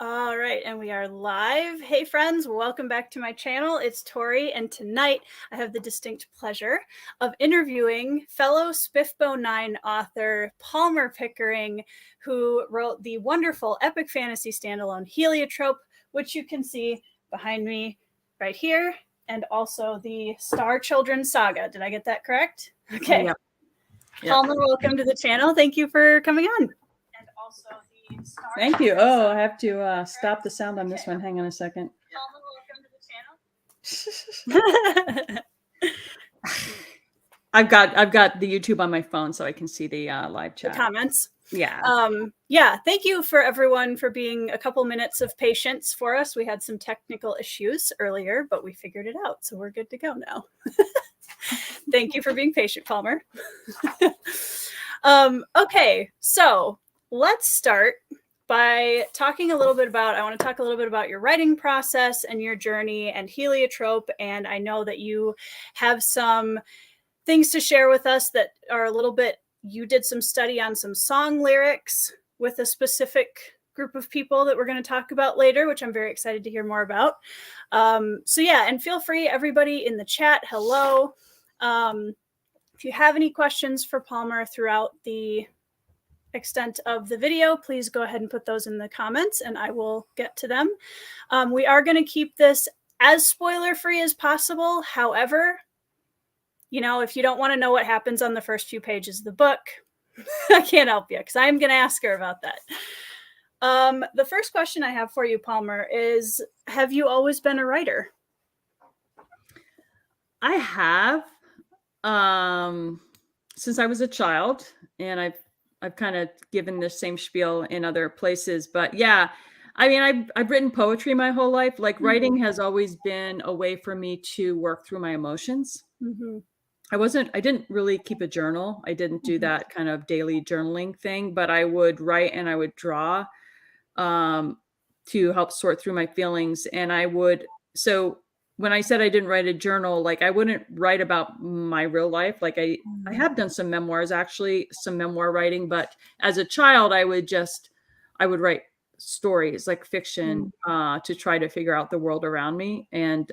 All right, and we are live. Hey friends, welcome back to my channel. It's Tori, and tonight I have the distinct pleasure of interviewing fellow Spiffbo 9 author Palmer Pickering, who wrote the wonderful epic fantasy standalone HELIOTROPE, which you can see behind me right here, and also the Star Children saga. Did I get that correct? Okay. Yep. Palmer, welcome to the channel. Thank you for coming on. And also the Star Thank you. Children Oh, saga. I have to stop the sound on this one. Hang on a second. Palmer, welcome to the channel. I've got the YouTube on my phone so I can see the live chat. The comments. Yeah. Yeah, thank you for everyone for being a couple minutes of patience for us. We had some technical issues earlier, but we figured it out, so we're good to go now. Thank you for being patient, Palmer. Okay, so let's start by talking a little bit about, I want to talk a little bit about your writing process and your journey and HELIOTROPE, and I know that you have some things to share with us that are a little bit, you did some study on some song lyrics with a specific group of people that we're going to talk about later, which I'm very excited to hear more about. So yeah, and feel free, everybody in the chat, hello. If you have any questions for Palmer throughout the extent of the video, please go ahead and put those in the comments and I will get to them. We are going to keep this as spoiler-free as possible. However, you know, if you don't want to know what happens on the first few pages of the book, I can't help you because I'm going to ask her about that. The first question I have for you, Palmer, is have you always been a writer? I have since I was a child, and I've kind of given the same spiel in other places, but yeah, I mean, I've written poetry my whole life. Like writing has always been a way for me to work through my emotions. Mm-hmm. I didn't really keep a journal. I didn't do that kind of daily journaling thing, but I would write and I would draw to help sort through my feelings. And so when I said I didn't write a journal, like I wouldn't write about my real life. Like I have done some memoirs, actually, some memoir writing, but as a child, I would write stories like fiction to try to figure out the world around me. And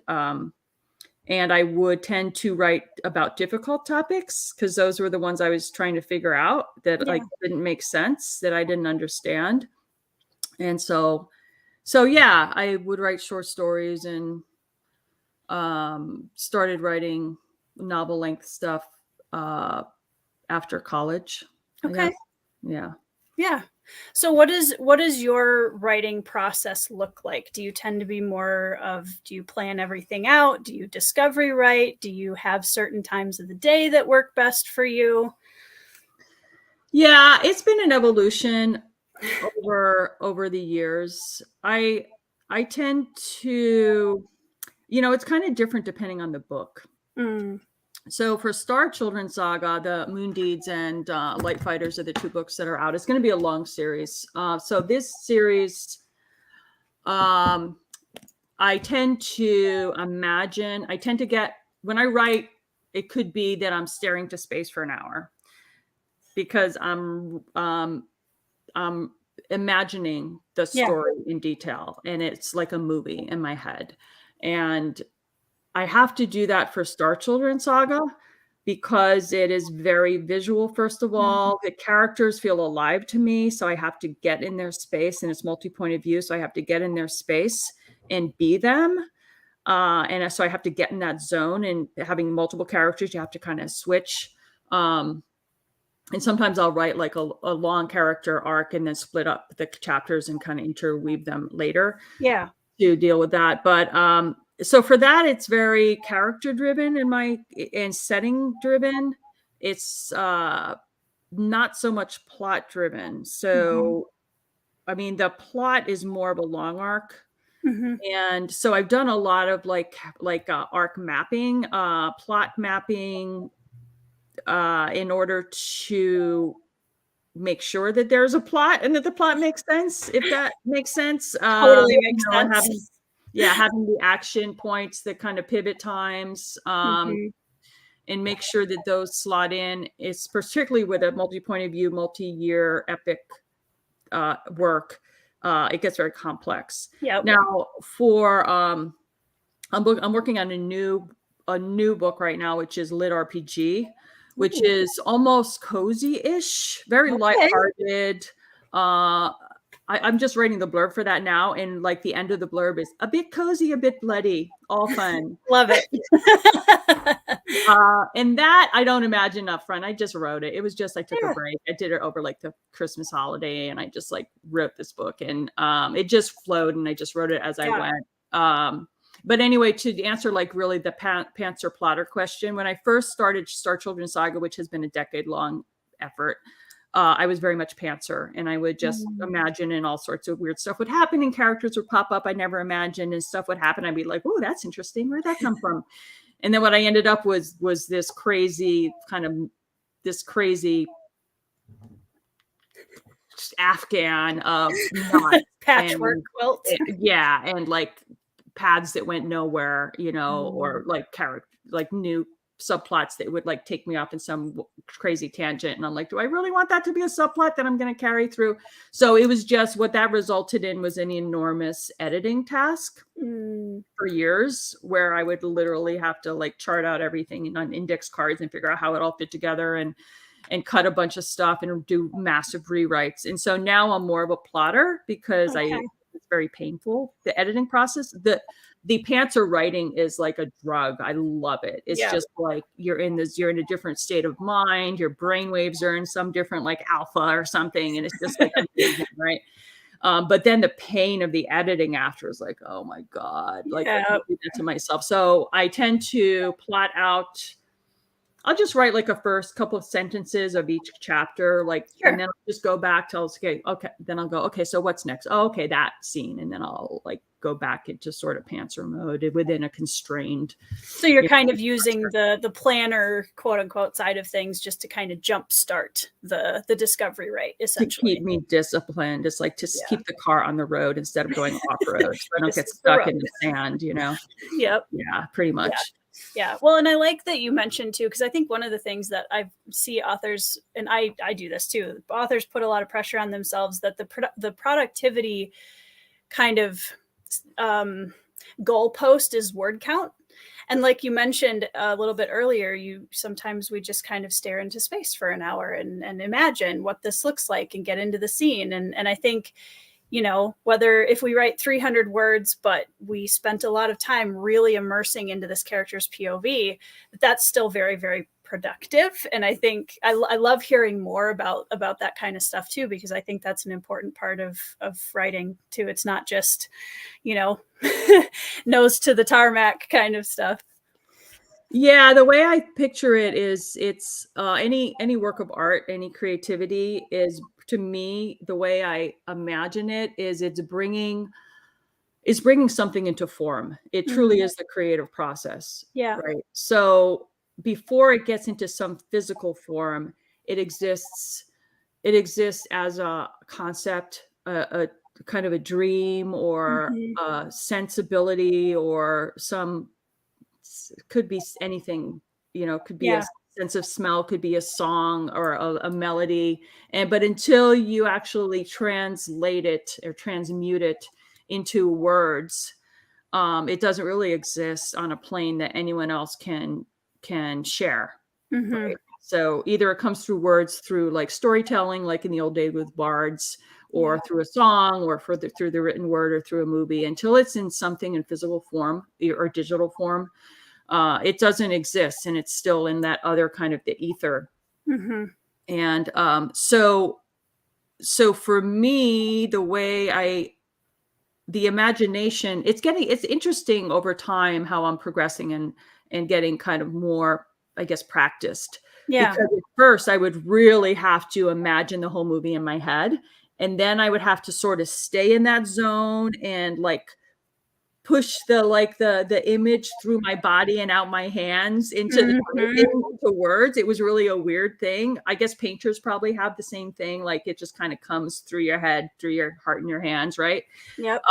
I would tend to write about difficult topics because those were the ones I was trying to figure out that like didn't make sense, that I didn't understand. And so yeah, I would write short stories and started writing novel length stuff after college. Okay. Yeah. So what does your writing process look like? Do you tend to be more of, do you plan everything out? Do you discovery write? Do you have certain times of the day that work best for you? Yeah, it's been an evolution over the years. I tend to, it's kind of different depending on the book. So for Star Children Saga, the Moon Deeds and Light Fighters are the two books that are out. It's going to be a long series. So this series, I tend to get, when I write, it could be that I'm staring into space for an hour because I'm imagining the story in detail, and it's like a movie in my head. And I have to do that for Star Children Saga because it is very visual. First of all, the characters feel alive to me. So I have to get in their space, and it's multi-point of view. So I have to get in their space and be them. And so I have to get in that zone, and having multiple characters, you have to kind of switch. And sometimes I'll write like a long character arc and then split up the chapters and kind of interweave them later. Yeah. To deal with that. But so for that, it's very character driven and setting driven. It's not so much plot driven. So, I mean, the plot is more of a long arc. And so I've done a lot of like arc mapping, plot mapping, in order to make sure that there's a plot and that the plot makes sense, if that makes sense. Totally makes sense. Having the action points that kind of pivot times, and make sure that those slot in. It's particularly with a multi-point of view, multi-year epic work. it gets very complex. Yep. Now for I'm working on a new book right now, which is Lit RPG, which Ooh. is almost cozy-ish, very Okay. lighthearted. I'm just writing the blurb for that now, and like the end of the blurb is a bit cozy, a bit bloody, all fun. Love it. And that I don't imagine up front. I just wrote it. It was just I took a Yeah. break. I did it over like the Christmas holiday, and I just like wrote this book, and it just flowed, and I just wrote it as I Yeah. went. But anyway, to answer like really the pantser plotter question, when I first started Star Children Saga, which has been a decade-long effort, I was very much pantser, and I would just imagine, and all sorts of weird stuff would happen, and characters would pop up I never imagined, and stuff would happen. I'd be like, "Oh, that's interesting. Where'd that come from?" And then what I ended up was this crazy Afghan of knots Patchwork quilt. yeah, and like paths that went nowhere, or Mm. like like new subplots that would like take me off in some crazy tangent. And I'm like, do I really want that to be a subplot that I'm going to carry through? So it was just what that resulted in was an enormous editing task Mm. for years, where I would literally have to like chart out everything on index cards and figure out how it all fit together, and cut a bunch of stuff and do massive rewrites. And so now I'm more of a plotter because Okay. it's very painful, the editing process. The pantser writing is like a drug. I love it. It's Yeah. just like you're in a different state of mind. Your brain waves are in some different like alpha or something. And it's just like amazing, right? But then the pain of the editing after is like, oh my God, like I Yeah. can't do that to myself. So I tend to plot out. I'll just write like a first couple of sentences of each chapter, like, Sure. and then I'll just go back to, okay, then I'll go, okay, so what's next? Oh, okay, that scene. And then I'll like go back into sort of pantser mode within a constrained. So you're kind of using the planner, quote unquote, side of things just to kind of jumpstart the discovery rate, To essentially. keep me disciplined, just like to keep the car on the road instead of going off road, so I don't get stuck in the sand, Yep. Yeah, pretty much. Yeah. Well, and I like that you mentioned too, because I think one of the things that I see authors, and I do this too, authors put a lot of pressure on themselves that the productivity kind of goalpost is word count. And like you mentioned a little bit earlier, sometimes we just kind of stare into space for an hour and imagine what this looks like and get into the scene. And I think, whether if we write 300 words, but we spent a lot of time really immersing into this character's POV, that's still very, very productive. And I think I love hearing more about that kind of stuff too, because I think that's an important part of writing too. It's not just, nose to the tarmac kind of stuff. Yeah, the way I picture it is it's any work of art, any creativity is, to me, the way I imagine it is it's bringing something into form. It truly is the creative process, Yeah. right? So before it gets into some physical form, it exists as a concept, a kind of a dream, or a sensibility, or could be anything, could be a sense of smell, could be a song, or a melody. But until you actually translate it or transmute it into words, it doesn't really exist on a plane that anyone else can share. Right? So either it comes through words, through like storytelling, like in the old days with bards, or through a song, or through the written word, or through a movie. Until it's in something in physical form or digital form, it doesn't exist, and it's still in that other kind of the ether. And so for me, the imagination, it's interesting over time how I'm progressing and getting kind of more, I guess, practiced. Yeah. Because at first I would really have to imagine the whole movie in my head, and then I would have to sort of stay in that zone and like push the image through my body and out my hands into words. It was really a weird thing. I guess painters probably have the same thing. Like it just kind of comes through your head, through your heart and your hands, right? Yep.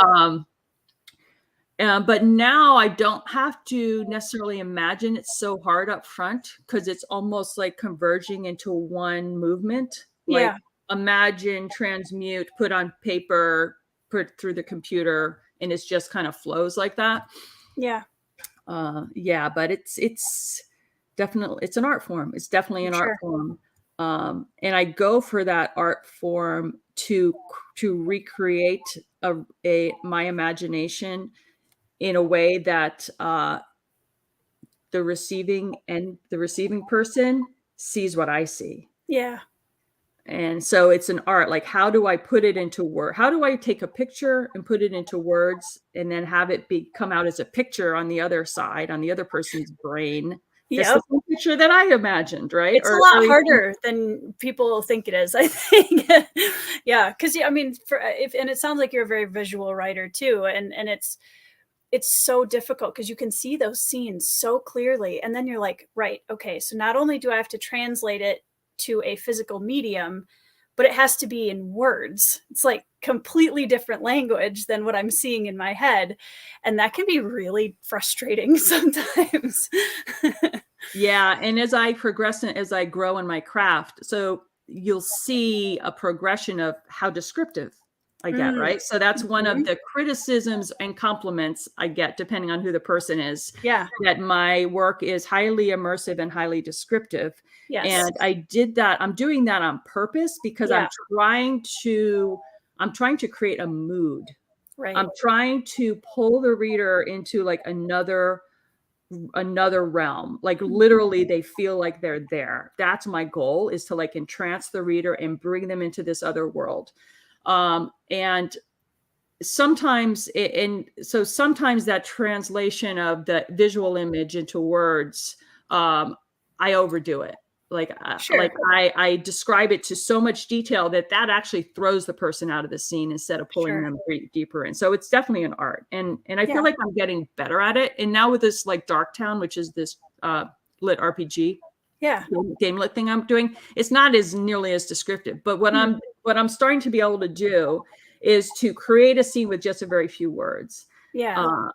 But now I don't have to necessarily imagine it so hard up front, because it's almost like converging into one movement. Like imagine, transmute, put on paper, put through the computer, and it's just kind of flows like that. Yeah. Yeah, but it's definitely, it's an art form. It's definitely an art form. And I go for that art form to recreate my imagination in a way that the receiving person sees what I see. Yeah. And so it's an art. Like, how do I put it into word? How do I take a picture and put it into words, and then have it come out as a picture on the other side, on the other person's brain? That's the same picture that I imagined, right? It's a lot harder than people think it is, I think. Yeah, because I mean, and it sounds like you're a very visual writer too, and it's so difficult because you can see those scenes so clearly, and then you're like, right, okay, so not only do I have to translate it to a physical medium, but it has to be in words. It's like completely different language than what I'm seeing in my head, and that can be really frustrating sometimes. Yeah, and as I progress and as I grow in my craft, so you'll see a progression of how descriptive I get, right? So that's one of the criticisms and compliments I get, depending on who the person is. Yeah. That my work is highly immersive and highly descriptive. Yes. And I'm doing that on purpose, because I'm trying to create a mood. Right. I'm trying to pull the reader into like another realm. Like, literally they feel like they're there. That's my goal, is to like entrance the reader and bring them into this other world. And sometimes sometimes that translation of the visual image into words, I overdo it. Like, I describe it to so much detail that actually throws the person out of the scene instead of pulling them deeper in. So it's definitely an art, and I feel like I'm getting better at it. And now with this like Darktown, which is this lit RPG, game lit thing I'm doing, it's not as nearly as descriptive. But what I'm starting to be able to do is to create a scene with just a very few words.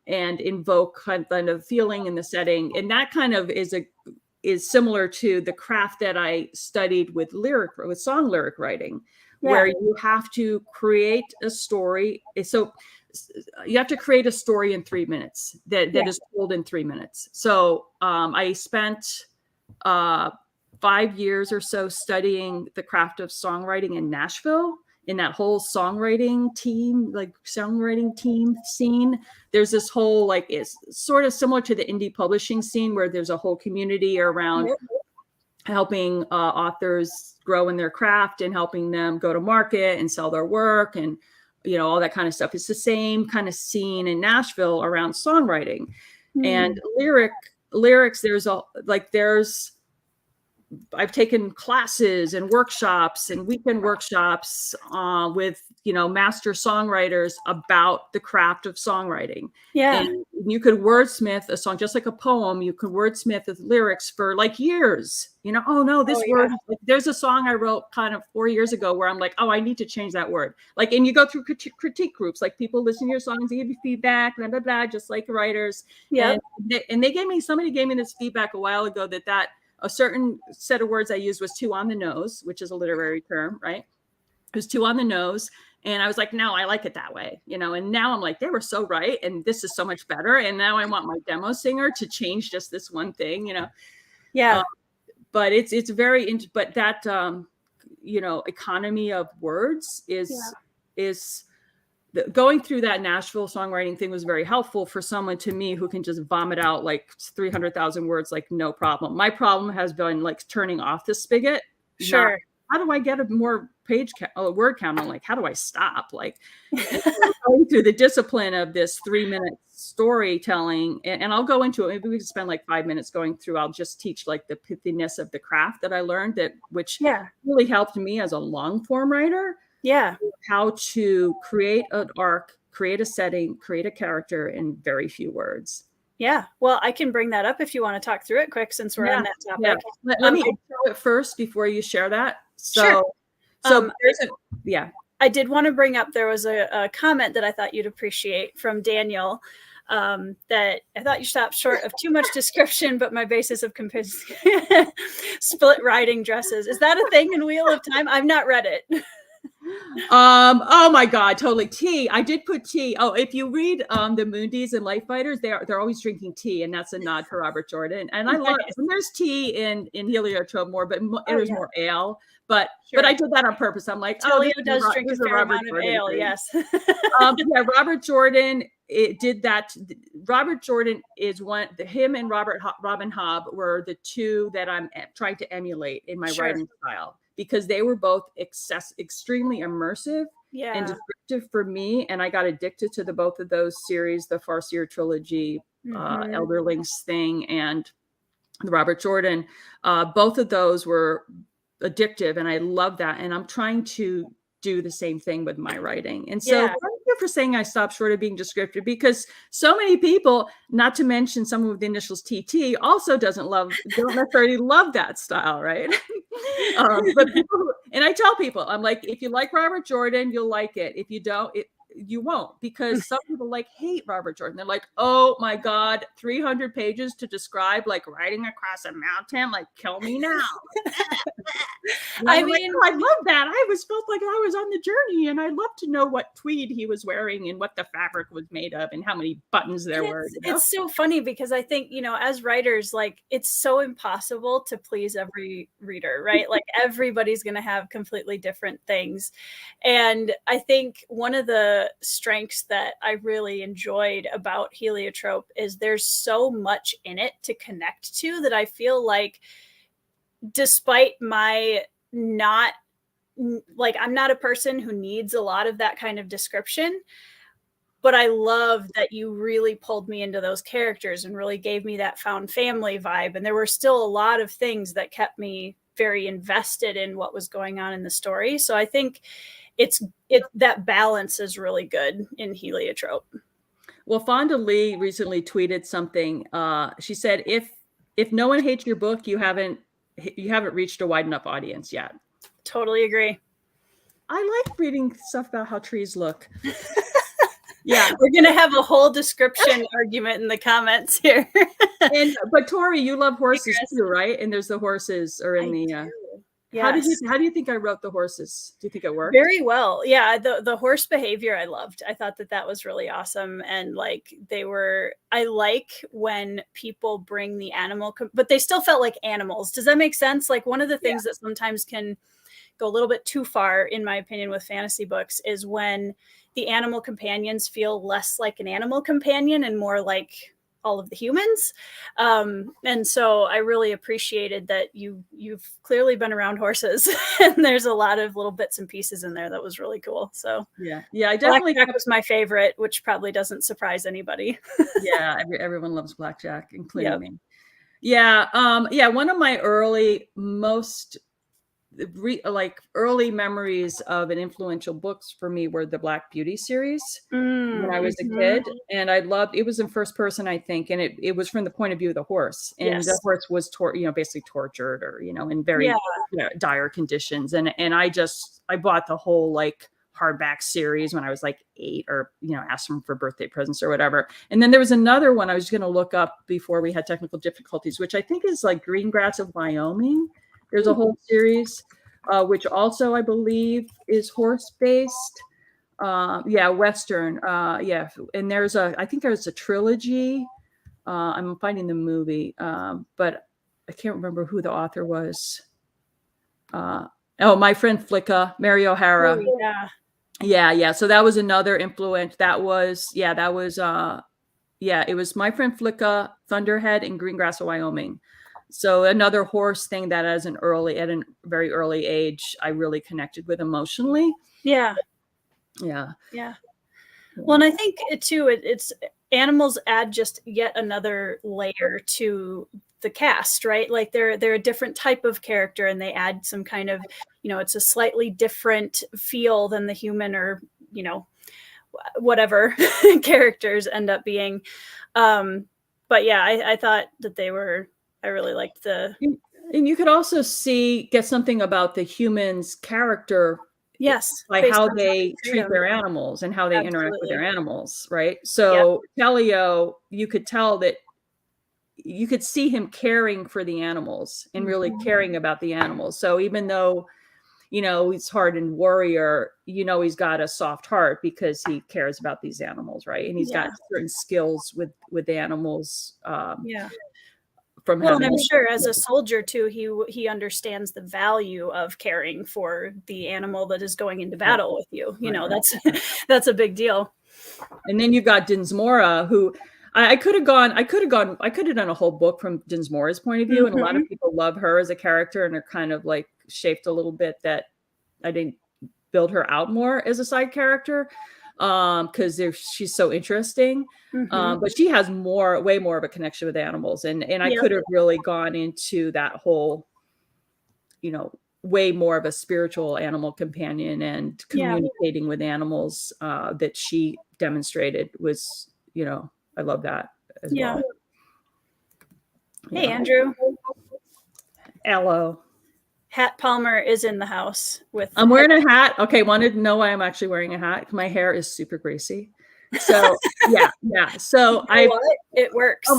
And invoke kind of feeling in the setting, and that kind of is similar to the craft that I studied with song lyric writing, where you have to create a story. So you have to create a story in 3 minutes that is told in 3 minutes. So I spent 5 years or so studying the craft of songwriting in Nashville, in that whole songwriting team scene. There's this whole, like, it's sort of similar to the indie publishing scene, where there's a whole community around helping authors grow in their craft and helping them go to market and sell their work, and all that kind of stuff. It's the same kind of scene in Nashville around songwriting and lyrics. I've taken classes and workshops and weekend workshops with, master songwriters about the craft of songwriting. And you could wordsmith a song just like a poem. You could wordsmith with lyrics for like years. Word. Like, there's a song I wrote kind of 4 years ago where I'm like, oh, I need to change that word. Like, and you go through critique groups, like people listen to your songs, they give you feedback, blah, blah, blah, just like writers. And somebody gave me this feedback a while ago that a certain set of words I used was too on the nose, which is a literary term, right? It was too on the nose. And I was like, no, I like it that way, and now I'm like, they were so right. And this is so much better. And now I want my demo singer to change just this one thing, but it's very, but that, economy of words is going through that Nashville songwriting thing was very helpful for someone to me who can just vomit out like 300,000 words, like no problem. My problem has been like turning off the spigot. How do I get a more word count? I'm like, how do I stop? Like, going through the discipline of this 3-minute storytelling, and I'll go into it. Maybe we can spend like 5 minutes going through. I'll just teach like the pithiness of the craft that I learned, which really helped me as a long form writer. How to create an arc, create a setting, create a character in very few words. Well, I can bring that up if you want to talk through it quick, since we're on that topic. Let me show it first before you share that. I did want to bring up, there was a comment that I thought you'd appreciate from Daniel, that I thought you stopped short of too much description, but my basis of split riding dresses. Is that a thing in Wheel of Time? I've not read it. Oh my God, totally. Tea. I did put tea. Oh, if you read the Moondies and Life Fighters, they're always drinking tea, and that's a nod for Robert Jordan. And I love Nice. and there's tea in Heliotrope more, but Oh, there's yeah. more ale. But I Sure. did that on purpose. I'm like, oh, Telio does drink this a is a fair Robert amount of Jordan ale, thing. yes. Yeah, Robert Jordan did that. Robert Jordan is one. Him and Robin Hobb were the two that I'm trying to emulate in my Sure. writing style because they were both extremely immersive and Yeah. descriptive for me, and I got addicted to the both of those series, the Farseer trilogy, Mhm. Elderlings thing, and the Robert Jordan. Both of those were addictive, and I love that. And I'm trying to do the same thing with my writing. And so, Yeah. thank you for saying I stopped short of being descriptive because so many people, not to mention someone with the initials TT, also don't necessarily love that style, right? But people and I tell people, I'm like, if you like Robert Jordan, you'll like it. If you don't, you won't, because some people like hate Robert Jordan. They're like, oh my God, 300 pages to describe like riding across a mountain, like kill me now. And I I'm like, mean, oh, I love that. Felt like I was on the journey, and I love to know what tweed he was wearing and what the fabric was made of and how many buttons there and were, it's so funny because I think, as writers, like, it's so impossible to please every reader, right? Like, everybody's gonna have completely different things, and I think one of the strengths that I really enjoyed about Heliotrope is there's so much in it to connect to that I feel like despite my not like, I'm not a person who needs a lot of that kind of description, but I love that you really pulled me into those characters and really gave me that found family vibe, and there were still a lot of things that kept me very invested in what was going on in the story, so I think it's it that balance is really good in Heliotrope. Well, Fonda Lee recently tweeted something. She said, if no one hates your book, you haven't reached a wide enough audience yet. Totally agree. I like reading stuff about how trees look. Yeah. We're gonna have a whole description argument in the comments here. But Tori, you love horses Digress. too, right? And there's the horses are in I the do. how did you Yes. how do you think I wrote the horses? Do you think it worked? Very well. Yeah, the horse behavior I loved. I thought that that was really awesome, and, like, I like when people bring the animal but they still felt like animals. Does that make sense? Like, one of the Yeah. things that sometimes can go a little bit too far, in my opinion, with fantasy books is when the animal companions feel less like an animal companion and more like all of the humans. And so I really appreciated that you've clearly been around horses, and there's a lot of little bits and pieces in there that was really cool. So Yeah. Yeah, I definitely Blackjack was my favorite, which probably doesn't surprise anybody. yeah, everyone loves blackjack, including Yep. me. Yeah, yeah, one of my most early memories of an influential books for me were the Black Beauty series when I was a Mhm. kid, and I loved it was in first person, I think, and it was from the point of view of the horse, and the Yes. horse was basically tortured or, in Yeah. very, dire conditions, and I bought the whole, like, hardback series when I was, like, 8 or, asked them for birthday presents or whatever, and then there was another one I was gonna look up before we had technical difficulties, which I think is, like, Greengrass of Wyoming. There's a whole series, which also I believe is horse-based. Yeah, Western. Yeah, and I think there's a trilogy. I'm finding the movie, but I can't remember who the author was. Oh, My Friend Flicka, Mary Oh, O'Hara. yeah. Yeah, yeah. So that was another influence. Yeah, it was My Friend Flicka, Thunderhead, and Greengrass of Wyoming. So another horse thing that at a very early age, I really connected with emotionally. Yeah. Yeah. Yeah. Well, Yeah. and I think it's animals add just yet another layer to the cast, right? Like they're a different type of character, and they add some kind of, it's a slightly different feel than the human or, whatever characters end up being. But yeah, I thought that I really liked the And you could also get something about the human's character yes, by based how on how they they treat treat them. their animals and how they interact with Absolutely. their animals, right? Yep. So Telio, you could tell that you could see him caring for the animals and really Mhm. caring about the animals. So even though he's hardened warrior, he's got a soft heart because he cares about these animals, right? And he's got certain skills with animals. From and I'm sure as a soldier too, he understands the value of caring for the animal that is going into battle with you. That's a big deal. And then you've got Dinsmora, who I could have done a whole book from Dinsmora's point of view. And a lot of people love her as a character and are kind of like chafed a little bit that I didn't build her out more as a side character. Because she's so interesting. But she has way more of a connection with animals. And I could have really gone into that whole, way more of a spiritual animal companion and communicating with animals that she demonstrated was, I love that as well. Hey, Andrew. Hello. Hat Palmer is in the house with. I'm wearing a hat. Okay, wanted to know why I'm actually wearing a hat. My hair is super greasy. So yeah. So it works.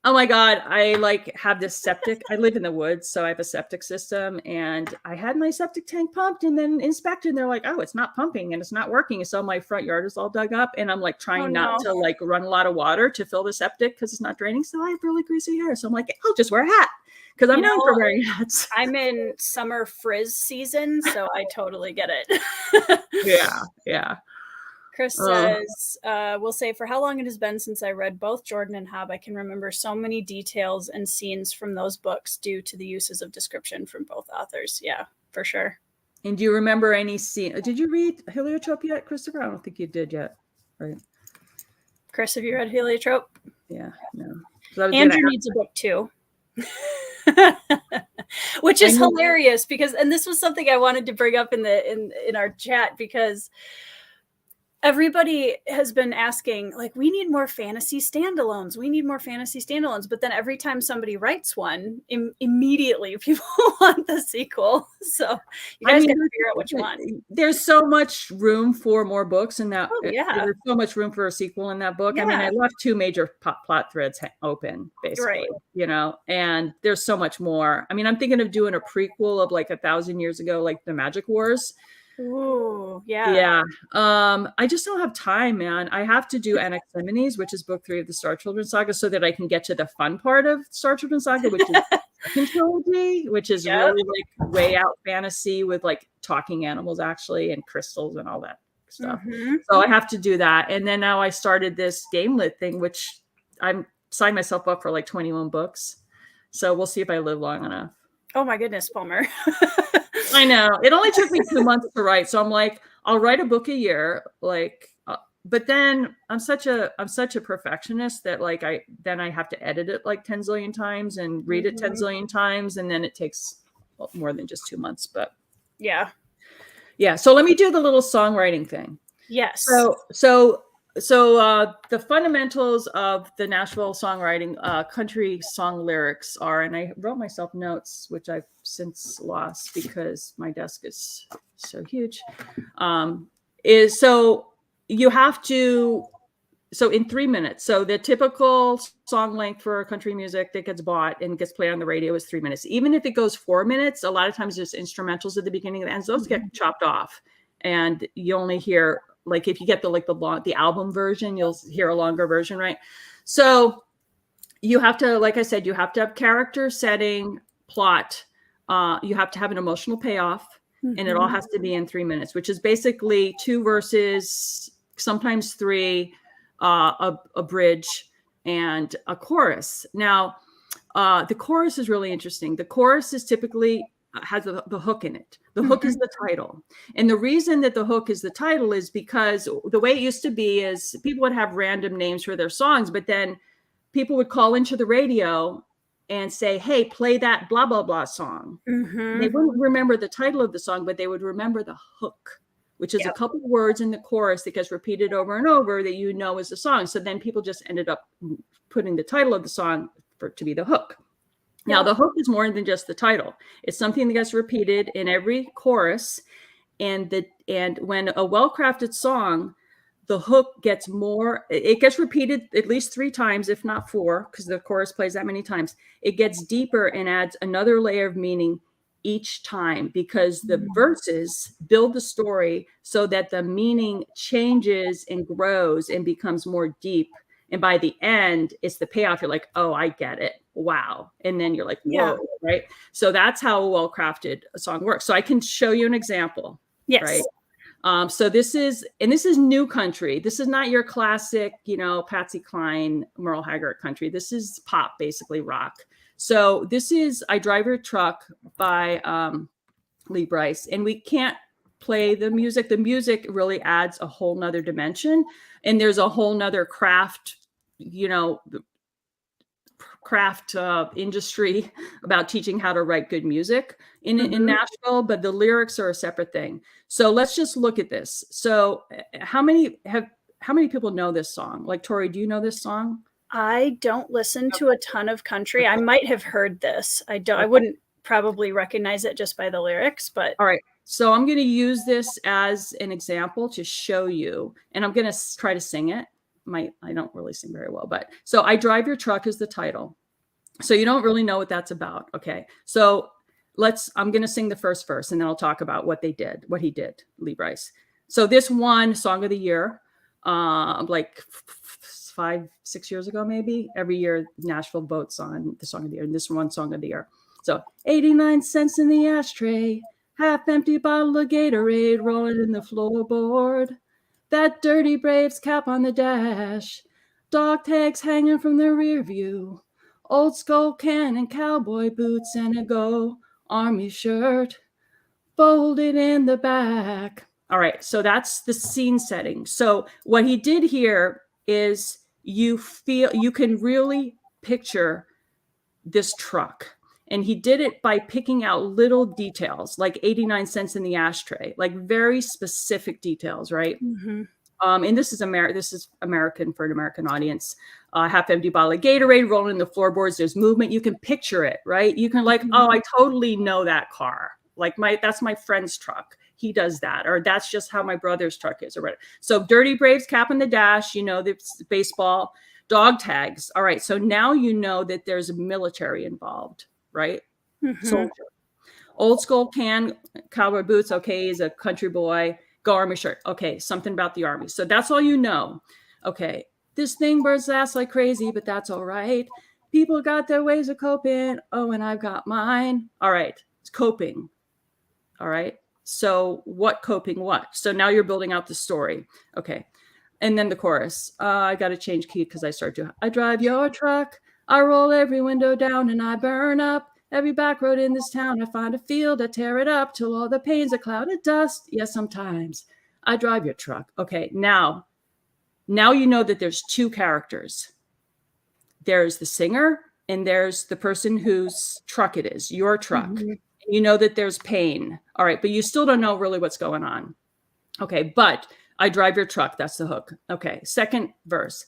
Oh my God, I have this septic. I live in the woods, so I have a septic system, and I had my septic tank pumped and then inspected, and they're like, "Oh, it's not pumping and it's not working." So my front yard is all dug up, and I'm trying not to run a lot of water to fill the septic because it's not draining. So I have really greasy hair. So I'm like, I'll just wear a hat. Because I'm known for wearing hats. I'm in summer frizz season, so I totally get it. Yeah. Chris says, we'll say, for how long it has been since I read both Jordan and Hobb, I can remember so many details and scenes from those books due to the uses of description from both authors. Yeah, for sure. And do you remember any scene? Did you read Heliotrope yet, Christopher? I don't think you did yet. Right. Chris, have you read Heliotrope? Yeah, no. Andrew needs a book too. Which is hilarious because, and this was something I wanted to bring up in our chat, because everybody has been asking, we need more fantasy standalones. But then every time somebody writes one, immediately people want the sequel. So you guys got to figure out which one. There's so much room for more books in that. Oh, yeah. There's so much room for a sequel in that book. Yeah. I mean, I left two major plot threads open, basically, and there's so much more. I mean, I'm thinking of doing a prequel of 1,000 years ago, the Magic Wars. Ooh, yeah. I just don't have time, man. I have to do Anaximenes, which is book 3 of the Star Children saga, so that I can get to the fun part of Star Children saga, which is the second trilogy, which is really way out fantasy with talking animals actually and crystals and all that stuff. So I have to do that. And then now I started this game lit thing, which I'm signed myself up for 21 books. So we'll see if I live long enough. Oh my goodness, Palmer. I know. It only took me 2 months to write. So I'm I'll write a book a year. But then I'm such a perfectionist that I have to edit it 10 zillion times and read it 10 zillion times. And then it takes more than just 2 months, but yeah. So let me do the little songwriting thing. Yes. So the fundamentals of the Nashville songwriting, country song lyrics are, and I wrote myself notes, which I've since lost because my desk is so huge, you have to, so in 3 minutes, so the typical song length for country music that gets bought and gets played on the radio is 3 minutes. Even if it goes 4 minutes, a lot of times there's instrumentals at the beginning and the end, those get chopped off and you only hear, if you get the album version, you'll hear a longer version, right? So you have to, like I said, you have to have character, setting, plot. You have to have an emotional payoff, and it all has to be in 3 minutes, which is basically 2 verses, sometimes 3, a bridge, and a chorus. Now, the chorus is really interesting. The chorus is typically has the hook in it. The hook is the title. And the reason that the hook is the title is because the way it used to be is people would have random names for their songs, but then people would call into the radio and say, hey, play that blah, blah, blah song. They wouldn't remember the title of the song, but they would remember the hook, which is a couple of words in the chorus that gets repeated over and over that is the song. So then people just ended up putting the title of the song to be the hook. Now, the hook is more than just the title. It's something that gets repeated in every chorus. And when a well-crafted song, the hook gets it gets repeated at least 3 times, if not 4, because the chorus plays that many times. It gets deeper and adds another layer of meaning each time because the verses build the story so that the meaning changes and grows and becomes more deep. And by the end, it's the payoff. You're like, oh, I get it. Wow. And then you're like, whoa, right? So that's how a well-crafted song works. So I can show you an example. Yes. Right. So this is new country. This is not your classic, Patsy Cline, Merle Haggard country. This is pop, basically rock. So this is I Drive Your Truck by Lee Brice. And we can't play the music. The music really adds a whole nother dimension. And there's a whole nother craft, industry about teaching how to write good music in Nashville, but the lyrics are a separate thing. So let's just look at this. So how many people know this song? Like, Tori, do you know this song? I don't listen to a ton of country. I might have heard this. I wouldn't probably recognize it just by the lyrics, but. All right. So I'm going to use this as an example to show you, and I'm going to try to sing it. I don't really sing very well, but so I Drive Your Truck is the title. So you don't really know what that's about. Okay. So I'm going to sing the first verse and then I'll talk about what he did, Lee Brice. So this won Song of the Year, like 5-6 years ago, maybe. Every year Nashville votes on the Song of the Year, and this one Song of the Year. So 89 cents in the ashtray, half empty bottle of Gatorade rolling in the floorboard. That dirty Braves cap on the dash, dog tags hanging from the rear view, old skull can and cowboy boots and a Go Army shirt folded in the back. All right, so that's the scene setting. So what he did here is you can really picture this truck. And he did it by picking out little details, like 89 cents in the ashtray, like very specific details, right? Mm-hmm. And this is American for an American audience. Half empty bottle of Gatorade rolling in the floorboards. There's movement. You can picture it, right? You can oh, I totally know that car. Like that's my friend's truck. He does that, or that's just how my brother's truck is, or whatever. So dirty Braves cap on the dash. The baseball dog tags. All right. So now you know that there's a military involved. Right? Mm-hmm. Soldier. Old skull can, cowboy boots. Okay, he's a country boy. Go Army shirt. Okay, something about the Army. So that's all you know. Okay, this thing burns ass like crazy, but that's all right. People got their ways of coping. Oh, and I've got mine. All right, it's coping. All right. So what coping what? So now you're building out the story. Okay. And then the chorus. I got to change key because I start to. I drive your truck. I roll every window down and I burn up every back road in this town. I find a field, I tear it up till all the pain's a cloud of dust. Yes, sometimes I drive your truck. Okay, now you know that there's two characters. There's the singer and there's the person whose truck it is, your truck. Mm-hmm. You know that there's pain. All right, but you still don't know really what's going on. Okay, but I drive your truck. That's the hook. Okay, second verse.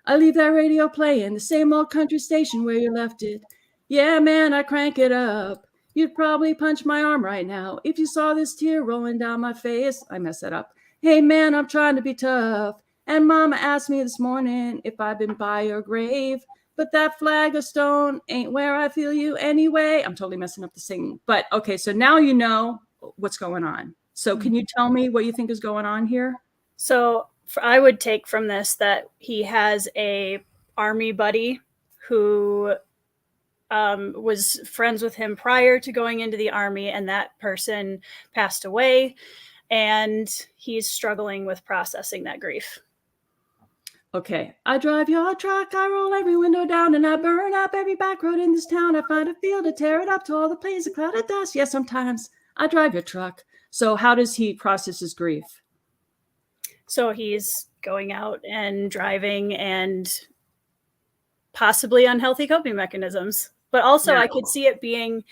I leave that radio playing, the same old country station where you left it. Yeah, man, I crank it up. You'd probably punch my arm right now if you saw this tear rolling down my face. I mess it up. Hey, man, I'm trying to be tough. And Mama asked me this morning if I've been by your grave. But that flag of stone ain't where I feel you anyway. I'm totally messing up the singing. But okay, so now you know what's going on. So can you tell me what you think is going on here? So I would take from this that he has a Army buddy who was friends with him prior to going into the Army, and that person passed away, and he's struggling with processing that grief. Okay. I drive your truck, I roll every window down, and I burn up every back road in this town. I find a field to tear it up to all the plains, a cloud of dust. Yes, sometimes I drive your truck. So how does he process his grief? So he's going out and driving and possibly unhealthy coping mechanisms. But also I could see it being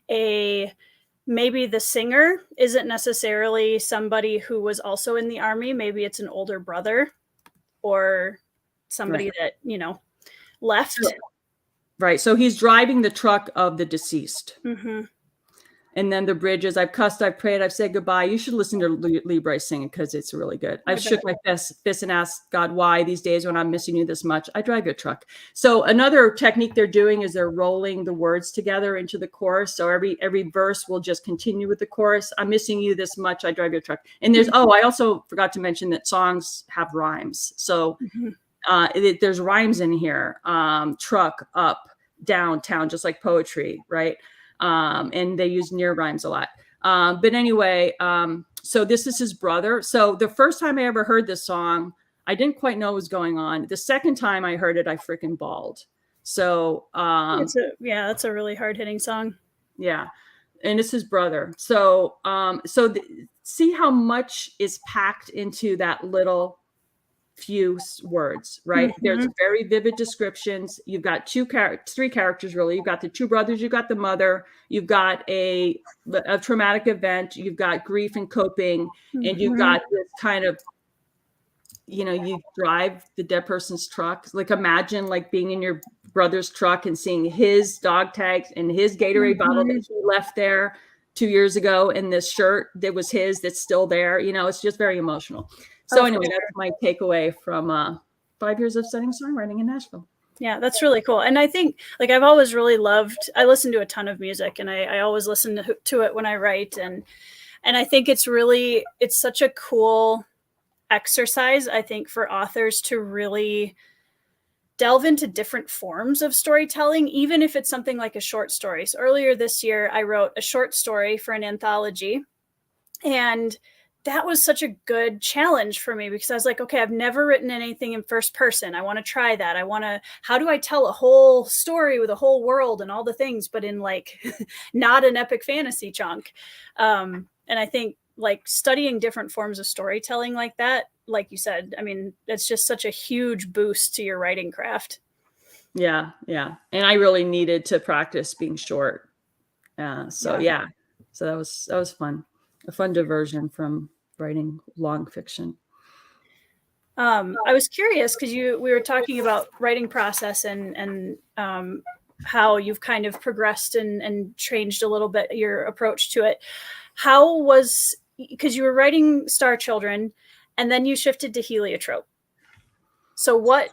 maybe the singer isn't necessarily somebody who was also in the Army. Maybe it's an older brother or somebody that, left. Right. So he's driving the truck of the deceased. Mm-hmm. And then the bridges, I've cussed, I've prayed, I've said goodbye. You should listen to Lee Bryce sing it because it's really good. I've shook my fist and asked God why these days when I'm missing you this much. I drive your truck. So another technique they're doing is they're rolling the words together into the chorus. So every verse will just continue with the chorus. I'm missing you this much. I drive your truck. And there's, I also forgot to mention that songs have rhymes. So there's rhymes in here. Truck, up, down, town, just like poetry, right? And they use near rhymes a lot. But anyway, so this is his brother. So the first time I ever heard this song, I didn't quite know what was going on. The second time I heard it, I freaking bawled. So that's a really hard hitting song. Yeah. And it's his brother. So see how much is packed into that little few words, right? There's very vivid descriptions. You've got three characters, really. You've got the two brothers, you've got the mother, you've got a traumatic event, you've got grief and coping, and you've got this kind of, you drive the dead person's truck. Like imagine like being in your brother's truck and seeing his dog tags and his Gatorade bottle that he left there 2 years ago, and this shirt that was his that's still there. It's just very emotional. So anyway, that's my takeaway from 5 years of studying songwriting in Nashville. Yeah, that's really cool. And I think like I've always really I listen to a ton of music, and I always listen to it when I write. And I think it's such a cool exercise, I think, for authors to really delve into different forms of storytelling, even if it's something like a short story. So earlier this year, I wrote a short story for an anthology, and that was such a good challenge for me because I was like, okay, I've never written anything in first person. I want to try that. How do I tell a whole story with a whole world and all the things, but in like not an epic fantasy chunk. And I think like studying different forms of storytelling like that, like you said, I mean, it's just such a huge boost to your writing craft. Yeah. Yeah. And I really needed to practice being short. So that was fun. A fun diversion from writing long fiction. I was curious because we were talking about writing process and how you've kind of progressed and changed a little bit your approach to it. Because you were writing Star Children and then you shifted to Heliotrope. So what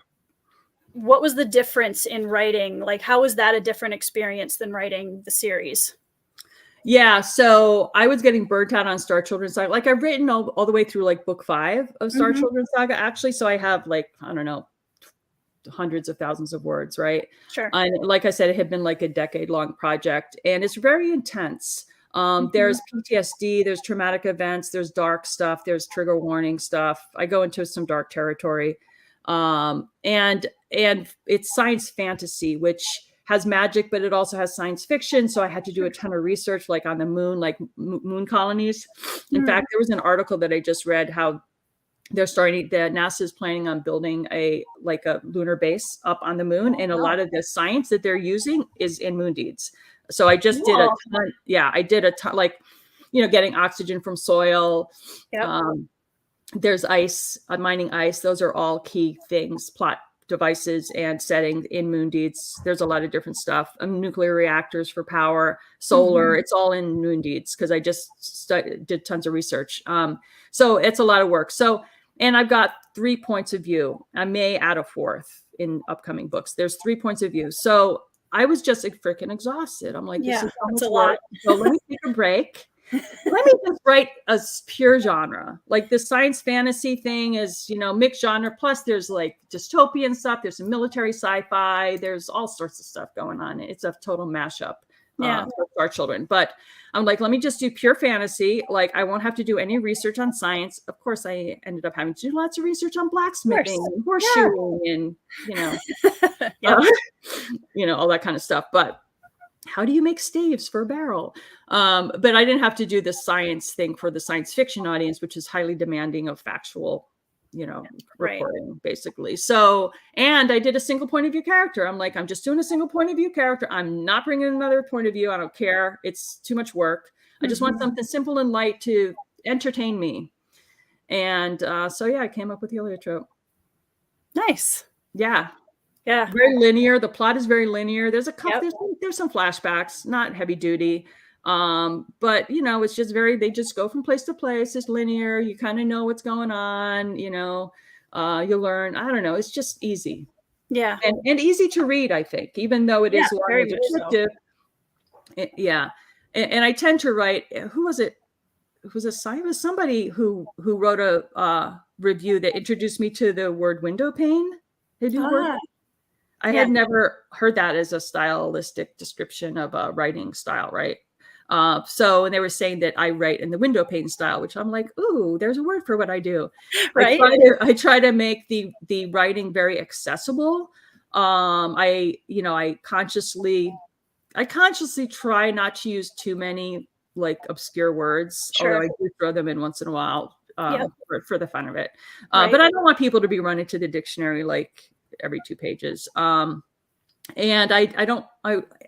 was the difference in writing? Like, how was that a different experience than writing the series? Yeah, so I was getting burnt out on Star Children Saga. Like I've written all the way through like book 5 of Star Children Saga, actually. So I have like, I don't know, hundreds of thousands of words, right? Sure. And like I said, it had been like a decade-long project, and it's very intense. There's PTSD, there's traumatic events, there's dark stuff, there's trigger warning stuff. I go into some dark territory. And it's science fantasy, which has magic, but it also has science fiction. So I had to do a ton of research, like on the moon, like moon colonies. In fact, there was an article that I just read how NASA is planning on building a lunar base up on the moon. And a lot of the science that they're using is in Moon Deeds. So I just did a ton. Yeah, I did a ton, like, getting oxygen from soil. Yep. There's ice, mining ice. Those are all key things, plot devices and setting in Moon Deeds. There's a lot of different stuff. Nuclear reactors for power, solar. It's all in Moon Deeds because I just did tons of research. So it's a lot of work. And I've got 3 points of view. I may add a 4th in upcoming books. There's 3 points of view. So I was just freaking exhausted. I'm like, this is so much a lot. So let me take a break. Let me just write a pure genre. Like the science fantasy thing is, mixed genre. Plus there's like dystopian stuff. There's some military sci-fi. There's all sorts of stuff going on. It's a total mashup for Star Children. But I'm like, let me just do pure fantasy. Like I won't have to do any research on science. Of course, I ended up having to do lots of research on blacksmithing and horseshoeing and, all that kind of stuff. But how do you make staves for a barrel? But I didn't have to do the science thing for the science fiction audience, which is highly demanding of factual, reporting, basically. So, and I did a single point of view character. I'm like, I'm just doing a single point of view character. I'm not bringing another point of view. I don't care. It's too much work. I just want something simple and light to entertain me. And I came up with Heliotrope. Nice. Yeah. Yeah. Very linear. The plot is very linear. There's a couple, there's some flashbacks, not heavy duty. But it's just they just go from place to place. It's linear. You kind of know what's going on. You learn. I don't know. It's just easy. Yeah. And easy to read, I think, even though it is long very and much so. descriptive. Yeah. And I tend to write, who was it? It was somebody who wrote a review that introduced me to the word window pane. I had never heard that as a stylistic description of a writing style, right? And they were saying that I write in the window pane style, which I'm like, ooh, there's a word for what I do. Right. I try to make the writing very accessible. I consciously try not to use too many like obscure words, Sure. although I do throw them in once in a while for the fun of it. Right. But I don't want people to be running to the dictionary like every 2 pages. And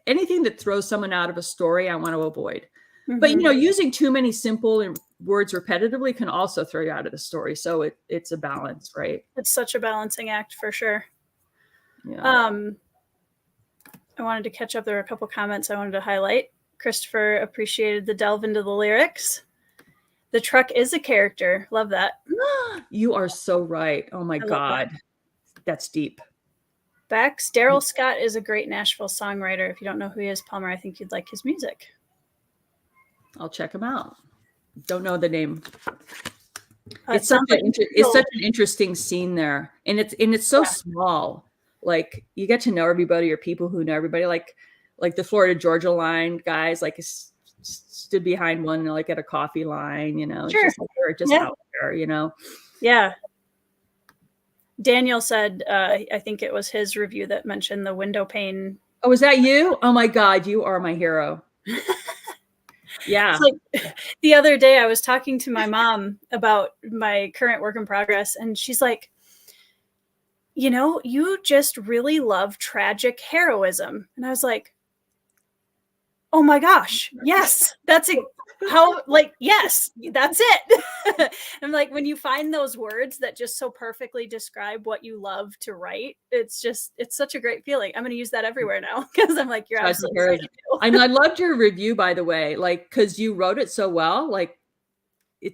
anything that throws someone out of a story, I want to avoid. But using too many simple words repetitively can also throw you out of the story. So it's a balance, right? It's such a balancing act for sure. Yeah. I wanted to catch up. There were a couple comments I wanted to highlight. Christopher appreciated the delve into the lyrics. The truck is a character. Love that. You are so right. Oh my God. That's deep. Bex, Daryl Scott is a great Nashville songwriter. If you don't know who he is, Palmer, I think you'd like his music. I'll check him out. Don't know the name. It's such an interesting scene there. And it's so small. Like you get to know everybody or people who know everybody, like the Florida Georgia line guys, like stood behind one like at a coffee line, Sure. It's just like they're just out there, Yeah. Daniel said, I think it was his review that mentioned the window pane. Oh, is that you? Oh my God, you are my hero. Yeah. Like, the other day I was talking to my mom about my current work in progress, and she's like, you just really love tragic heroism. And I was like, oh my gosh, yes, that's yes, that's it. I'm like, when you find those words that just so perfectly describe what you love to write, it's such a great feeling. I'm going to use that everywhere now because I'm like, you're absolutely right. I loved your review, by the way, like, because you wrote it so well. Like, you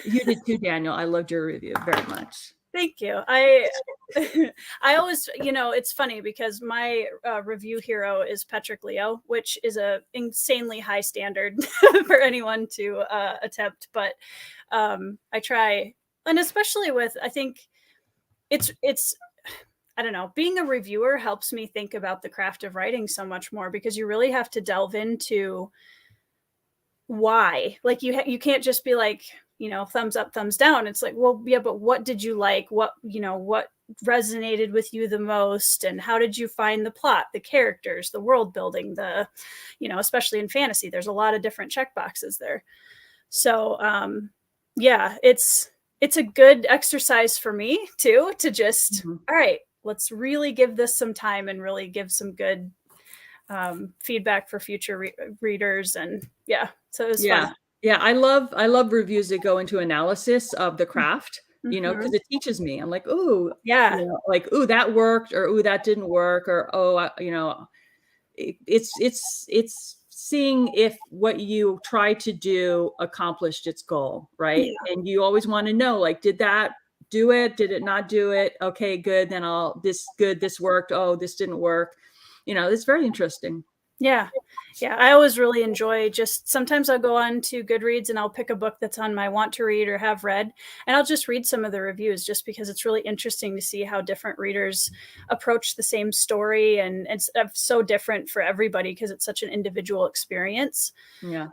did too, Daniel. I loved your review very much. Thank you. I always, it's funny because my review hero is Patrick Leo, which is a insanely high standard for anyone to attempt. But I try, and especially with, I think it's, I don't know, being a reviewer helps me think about the craft of writing so much more because you really have to delve into why. Like you can't just be like, thumbs up, thumbs down. It's like, well, yeah, but what did you like? What resonated with you the most? And how did you find the plot, the characters, the world building, especially in fantasy, there's a lot of different check boxes there. So, it's a good exercise for me too, to just, all right, let's really give this some time and really give some good feedback for future readers. And so it was fun. Yeah, I love reviews that go into analysis of the craft, because it teaches me. I'm like, ooh, ooh, that worked, or ooh, that didn't work, or it's seeing if what you tried to do accomplished its goal, right? Yeah. And you always want to know, like, did that do it? Did it not do it? Okay, good. Then this worked. Oh, this didn't work. It's very interesting. Yeah. I always really enjoy sometimes I'll go on to Goodreads and I'll pick a book that's on my want to read or have read, and I'll just read some of the reviews just because it's really interesting to see how different readers approach the same story. And it's so different for everybody because it's such an individual experience. Yeah.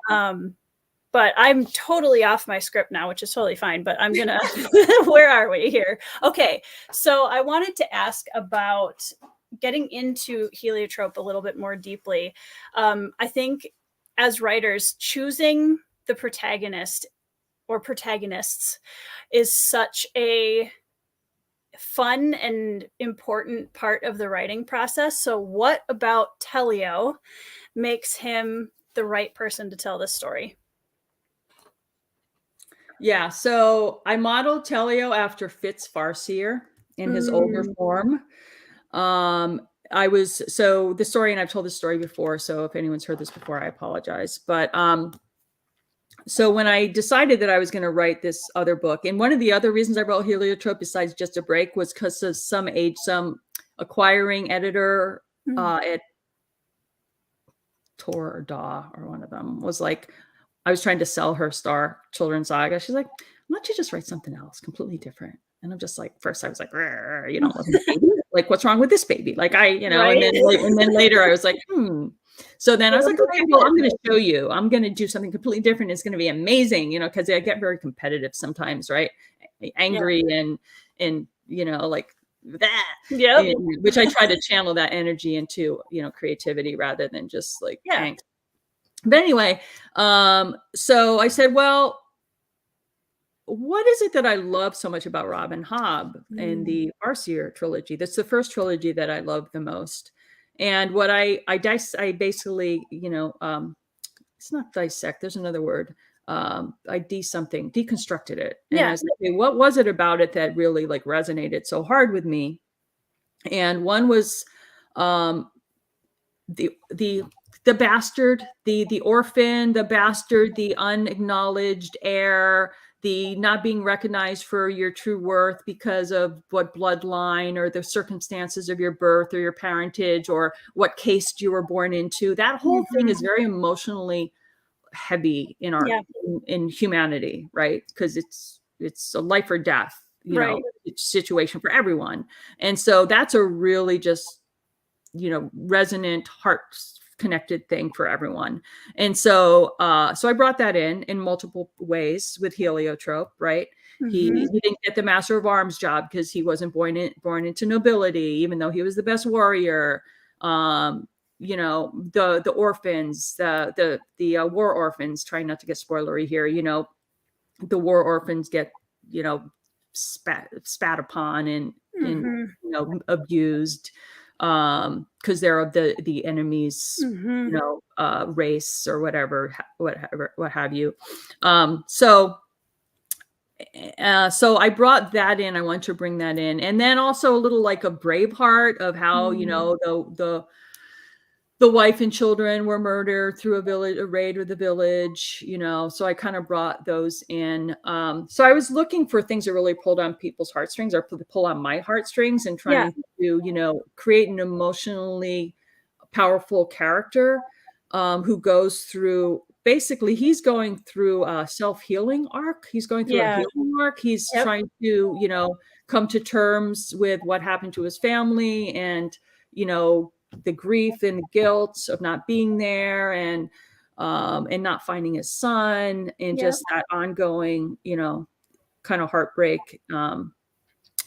But I'm totally off my script now, which is totally fine, but I'm going to, where are we here? Okay. So I wanted to ask about getting into heliotrope a little bit more deeply. I think as writers, choosing the protagonist or protagonists is such a fun and important part of the writing process. So what about Telio makes him the right person to tell this story? Yeah, so I modeled Telio after Fitz Farseer in his older form. so the story, and I've told this story before, so if anyone's heard this before, I apologize. But so when I decided that I was going to write this other book, and one of the other reasons I wrote Heliotrope, besides just a break, was because of some acquiring editor at Tor or Daw, or one of them, was like, I was trying to sell her Star Children's Saga. She's like, why don't you just write something else completely different? And I'm just like, first I was like, wasn't a baby? Like, what's wrong with this baby? Like, Right. and then later I was like, So then I was like, okay, well, I'm going to show you. I'm going to do something completely different. It's going to be amazing, because I get very competitive sometimes, right? Angry and like that. Yeah. Which I try to channel that energy into, creativity rather than just like angst. But anyway, so I said, well, what is it that I love so much about Robin Hobb and the Farseer trilogy? That's the first trilogy that I love the most. And what I basically, it's not dissect, there's another word. I deconstructed it. And I was like, okay, what was it about it that really like resonated so hard with me? And one was the bastard, the orphan, the bastard, the unacknowledged heir, the not being recognized for your true worth because of what bloodline or the circumstances of your birth or your parentage or what caste you were born into. That whole thing is very emotionally heavy in our in humanity, right? Because it's a life or death, situation for everyone. And so that's a really just resonant, heart connected thing for everyone. And so so I brought that in multiple ways with Heliotrope, right? He didn't get the Master of Arms job because he wasn't born into nobility, even though he was the best warrior. The orphans, the war orphans, trying not to get spoilery here, the war orphans get, spat upon and abused because they're of the enemy's race or whatever, what have you. So I brought that in. I want to bring that in, and then also a little like a Braveheart of how the wife and children were murdered through a raid of the village, so I kind of brought those in. So I was looking for things that really pulled on people's heartstrings or pull on my heartstrings and trying to, create an emotionally powerful character who goes through, basically he's going through a self-healing arc. He's going through a healing arc. He's trying to, come to terms with what happened to his family and, the grief and guilt of not being there and not finding his son and just that ongoing, kind of heartbreak.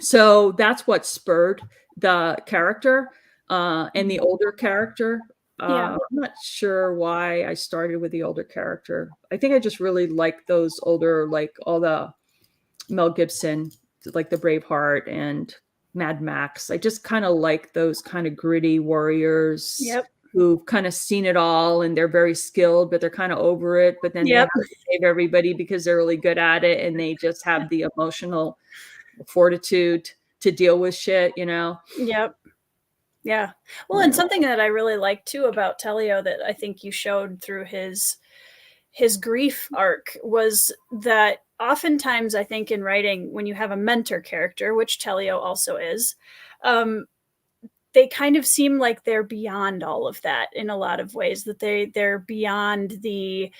So that's what spurred the character and the older character. I'm not sure why I started with the older character. I think I just really like those older, like all the Mel Gibson, like the Braveheart and Mad Max. I just kind of like those kind of gritty warriors who've kind of seen it all and they're very skilled, but they're kind of over it. But then they have to save everybody because they're really good at it. And they just have the emotional fortitude to deal with shit, Yep. Yeah. Well, and something that I really like too about Telio that I think you showed through his grief arc was that oftentimes I think in writing, when you have a mentor character, which Telio also is, they kind of seem like they're beyond all of that in a lot of ways, that they're beyond the,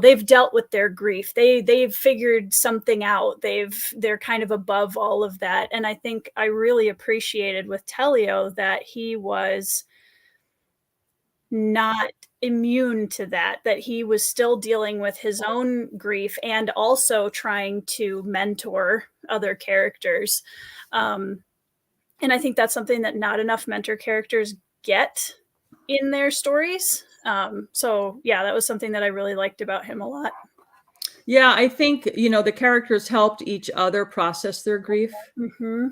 they've dealt with their grief. They've figured something out. They're kind of above all of that. And I think I really appreciated with Telio that he was not immune to that he was still dealing with his own grief and also trying to mentor other characters. And I think that's something that not enough mentor characters get in their stories. So yeah, that was something that I really liked about him a lot. Yeah, I think, the characters helped each other process their grief, because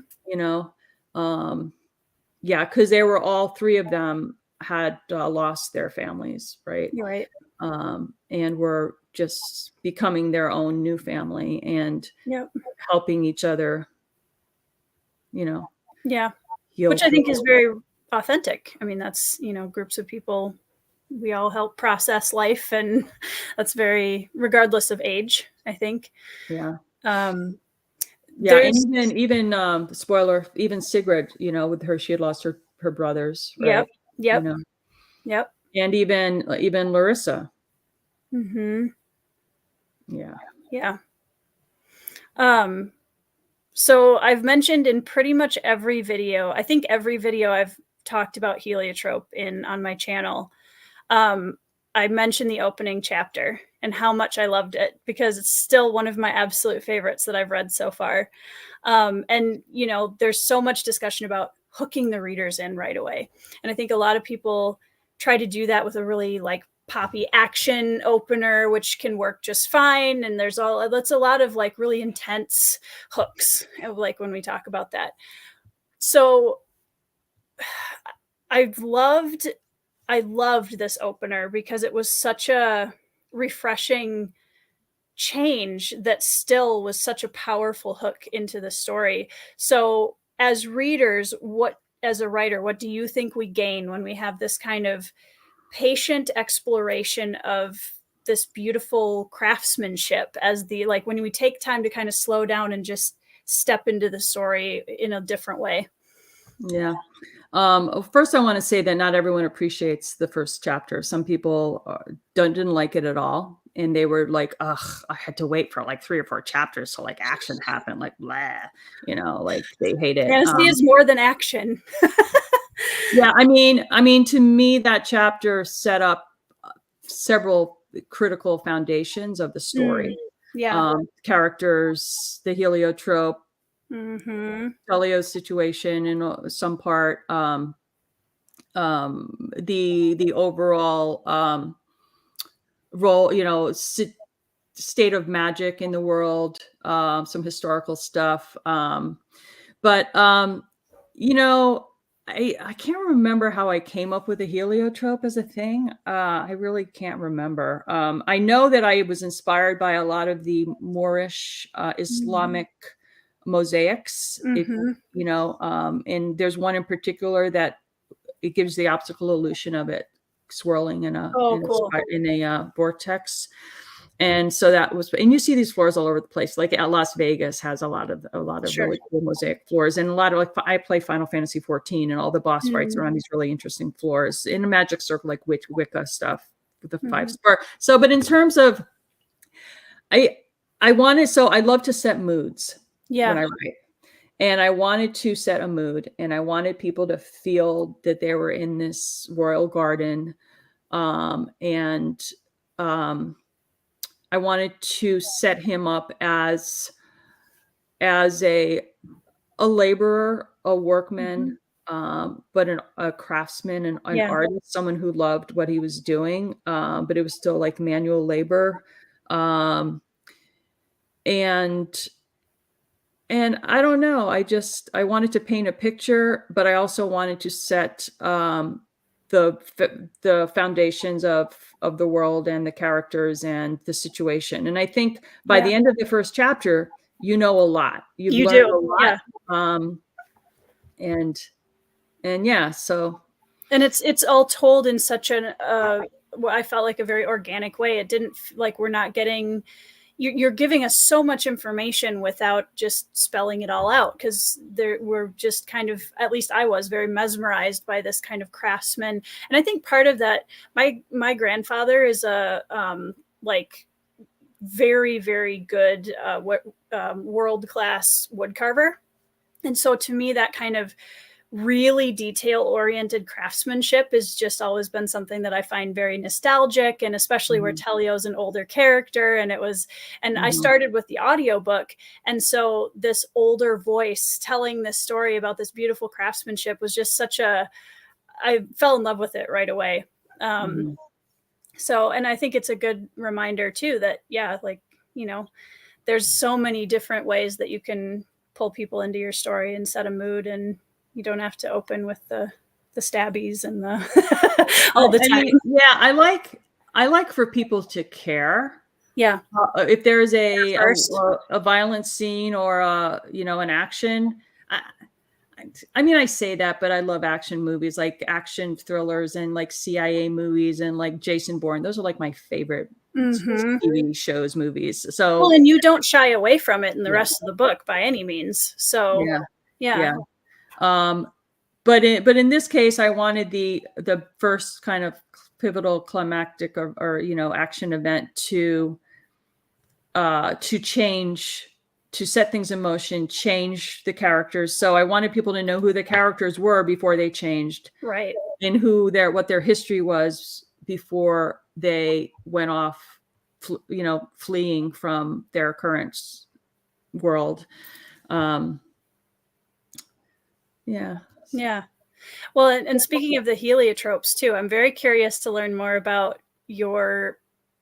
they were all three of them had lost their families, right? Right. And were just becoming their own new family and helping each other, Yeah. Which I think is very authentic. I mean, that's, you know, groups of people, we all help process life, and that's very, regardless of age, I think. Yeah. Yeah, There's, and even spoiler, even Sigrid, you know, with her, she had lost her brothers, yep, right? You yep, know, yep. and even Larissa. Mm-hmm. Yeah. Yeah. So I've mentioned in pretty much every video, I think every video I've talked about heliotrope in on my channel, I mentioned the opening chapter and how much I loved it, because it's still one of my absolute favorites that I've read so far. And, you know, there's so much discussion about hooking the readers in right away. And I think a lot of people try to do that with a really like poppy action opener, which can work just fine. And that's a lot of like really intense hooks, like when we talk about that. So I loved this opener because it was such a refreshing change that still was such a powerful hook into the story. So as readers, as a writer, what do you think we gain when we have this kind of patient exploration of this beautiful craftsmanship, as the, like, when we take time to kind of slow down and just step into the story in a different way? Yeah. First, I want to say that not everyone appreciates the first chapter. Some people didn't like it at all, and they were like, "Ugh, I had to wait for like 3 or 4 chapters to like action happen." Like, blah, you know, like they hate it. Fantasy is more than action. Yeah, I mean, to me, that chapter set up several critical foundations of the story. Yeah. Characters, the heliotrope, Mm-hmm. Telio's situation in some part, the overall role, you know, state of magic in the world, some historical stuff. But you know, I can't remember how I came up with the heliotrope as a thing. I really can't remember. I know that I was inspired by a lot of the Moorish Islamic mosaics. If Mm-hmm. you know, and there's one in particular that it gives the optical illusion of it swirling in a Oh, cool. vortex. And so that was, and you see these floors all over the place. Like at Las Vegas has a lot of Sure. really cool mosaic floors, and a lot of, like, I play Final Fantasy 14, and all the boss fights are on Mm-hmm. these really interesting floors in a magic circle, like Wicca stuff with the Mm-hmm. 5 star. So, but in terms of, I wanted, so I love to set moods when I write. And I wanted to set a mood, and I wanted people to feel that they were in this royal garden. And I wanted to set him up as a laborer, a workman, but a craftsman and an Yeah. artist, someone who loved what he was doing, but it was still like manual labor. Um, and I don't know, I wanted to paint a picture, but I also wanted to set the foundations of the world and the characters and the situation. And I think by the end of the first chapter, you know a lot. You've You learned do. a lot. Yeah. And yeah, so And it's all told in such an what I felt like a very organic way. It didn't like, we're not getting, you're giving us so much information without just spelling it all out, because we're just kind of, at least I was very mesmerized by this kind of craftsman. And I think part of that, my grandfather is a like very, very good world-class wood carver. And so to me, that kind of really detail-oriented craftsmanship has just always been something that I find very nostalgic, and especially where Telio's an older character, and I started with the audiobook, and so this older voice telling this story about this beautiful craftsmanship was just I fell in love with it right away. So, and I think it's a good reminder too that, yeah, like, you know, there's so many different ways that you can pull people into your story and set a mood, and you don't have to open with the stabbies and the all the time. I mean, yeah, I like for people to care. Yeah. If there's a First. violent scene or you know, an action, I mean, I say that, but I love action movies, like action thrillers and like CIA movies and like Jason Bourne. Those are like my favorite TV shows, movies. So, well, and you don't shy away from it in the yeah, rest of the book by any means. So, yeah, yeah. But in this case, I wanted the first kind of pivotal climactic or action event to change, to set things in motion, change the characters. So I wanted people to know who the characters were before they changed, Right. and what their history was before they went off, fleeing from their current world. Yeah. Yeah. Well, and speaking of the heliotropes too, I'm very curious to learn more about your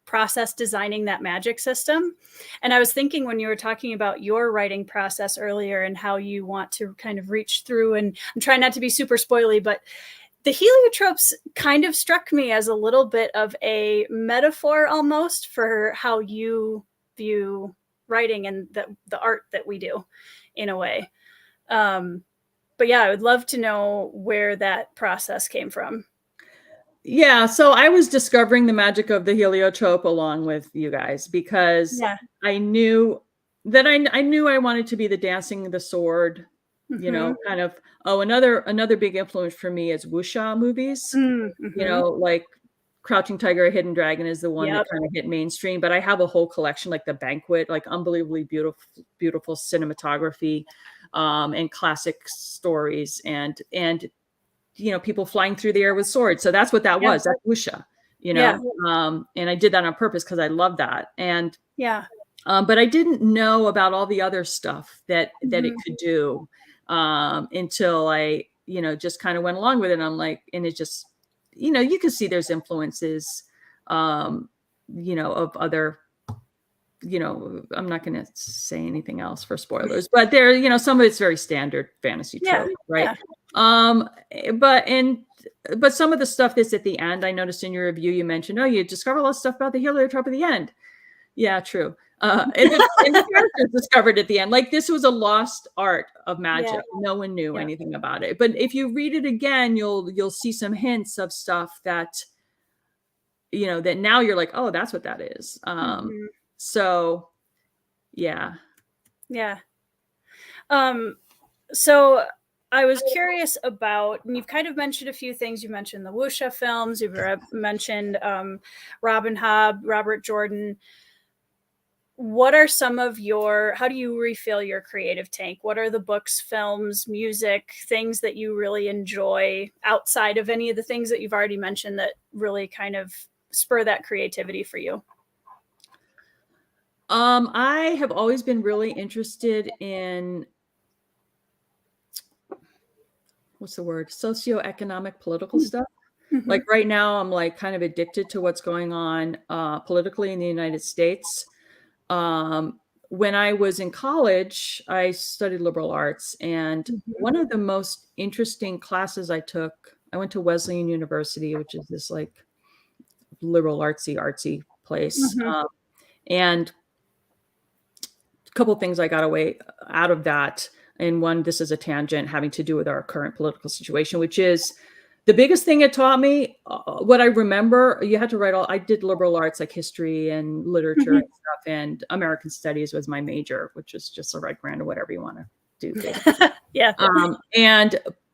process designing that magic system. And I was thinking when you were talking about your writing process earlier and how you want to kind of reach through, and I'm trying not to be super spoily, but the heliotropes kind of struck me as a little bit of a metaphor almost for how you view writing and the art that we do in a way. But yeah, I would love to know where that process came from. Yeah, so I was discovering the magic of the heliotrope along with you guys, because I knew that I knew I wanted to be the dancing the sword, kind of. Oh, another big influence for me is wuxia movies. Like Crouching Tiger, Hidden Dragon is the one that kind of hit mainstream, but I have a whole collection, like The Banquet, like unbelievably beautiful cinematography, and classic stories, and people flying through the air with swords. So that's what that was. That's wuxia, and I did that on purpose because I love that. And but I didn't know about all the other stuff that it could do, until I, just kind of went along with it. And I'm like, and it just, you can see there's influences, of other, I'm not going to say anything else for spoilers, but there, some of it's very standard fantasy trope, right? But some of the stuff that's at the end, I noticed in your review, you mentioned, you discover a lot of stuff about the heliotrope at the end. Yeah, true. And the characters discovered at the end, like this was a lost art of magic. No one knew anything about it. But if you read it again, you'll see some hints of stuff that, that now you're like, oh, that's what that is. So, yeah. Yeah. So I was curious about, and you've kind of mentioned a few things. You mentioned the wuxia films. You've mentioned Robin Hobb, Robert Jordan. What are some of how do you refill your creative tank? What are the books, films, music, things that you really enjoy outside of any of the things that you've already mentioned that really kind of spur that creativity for you? I have always been really interested in, what's the word? Socioeconomic political stuff. Like right now, I'm like kind of addicted to what's going on politically in the United States. When I was in college, I studied liberal arts, and one of the most interesting classes I took, I went to Wesleyan University, which is this like liberal artsy place. And a couple of things I got away out of that. And one, this is a tangent having to do with our current political situation, which is the biggest thing it taught me. What I remember, you had to write I did liberal arts, like history and literature and stuff, and American studies was my major, which is just a right random, whatever you want to do.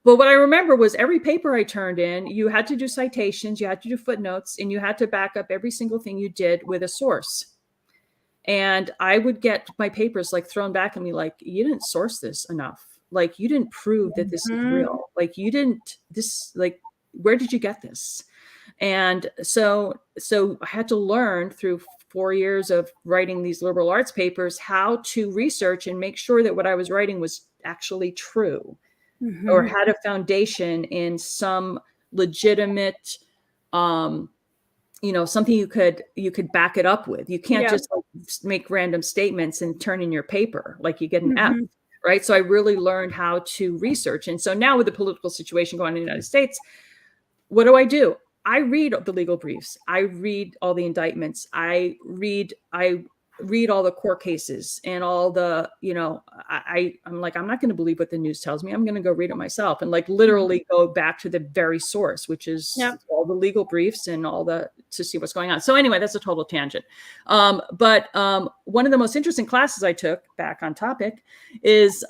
But what I remember was every paper I turned in, you had to do citations, you had to do footnotes, and you had to back up every single thing you did with a source. And I would get my papers like thrown back at me, like, you didn't source this enough. Like, you didn't prove that this is real. Like, where did you get this? And so I had to learn through 4 years of writing these liberal arts papers how to research and make sure that what I was writing was actually true, or had a foundation in some legitimate, something you could back it up with. You can't just like make random statements and turn in your paper like you get an F, right? So I really learned how to research. And so now with the political situation going on in the United States, what do? I read the legal briefs. I read all the indictments. I read all the court cases and all the, I'm like, I'm not going to believe what the news tells me. I'm going to go read it myself and like literally go back to the very source, which is all the legal briefs and to see what's going on. So anyway, that's a total tangent. But one of the most interesting classes I took, back on topic, is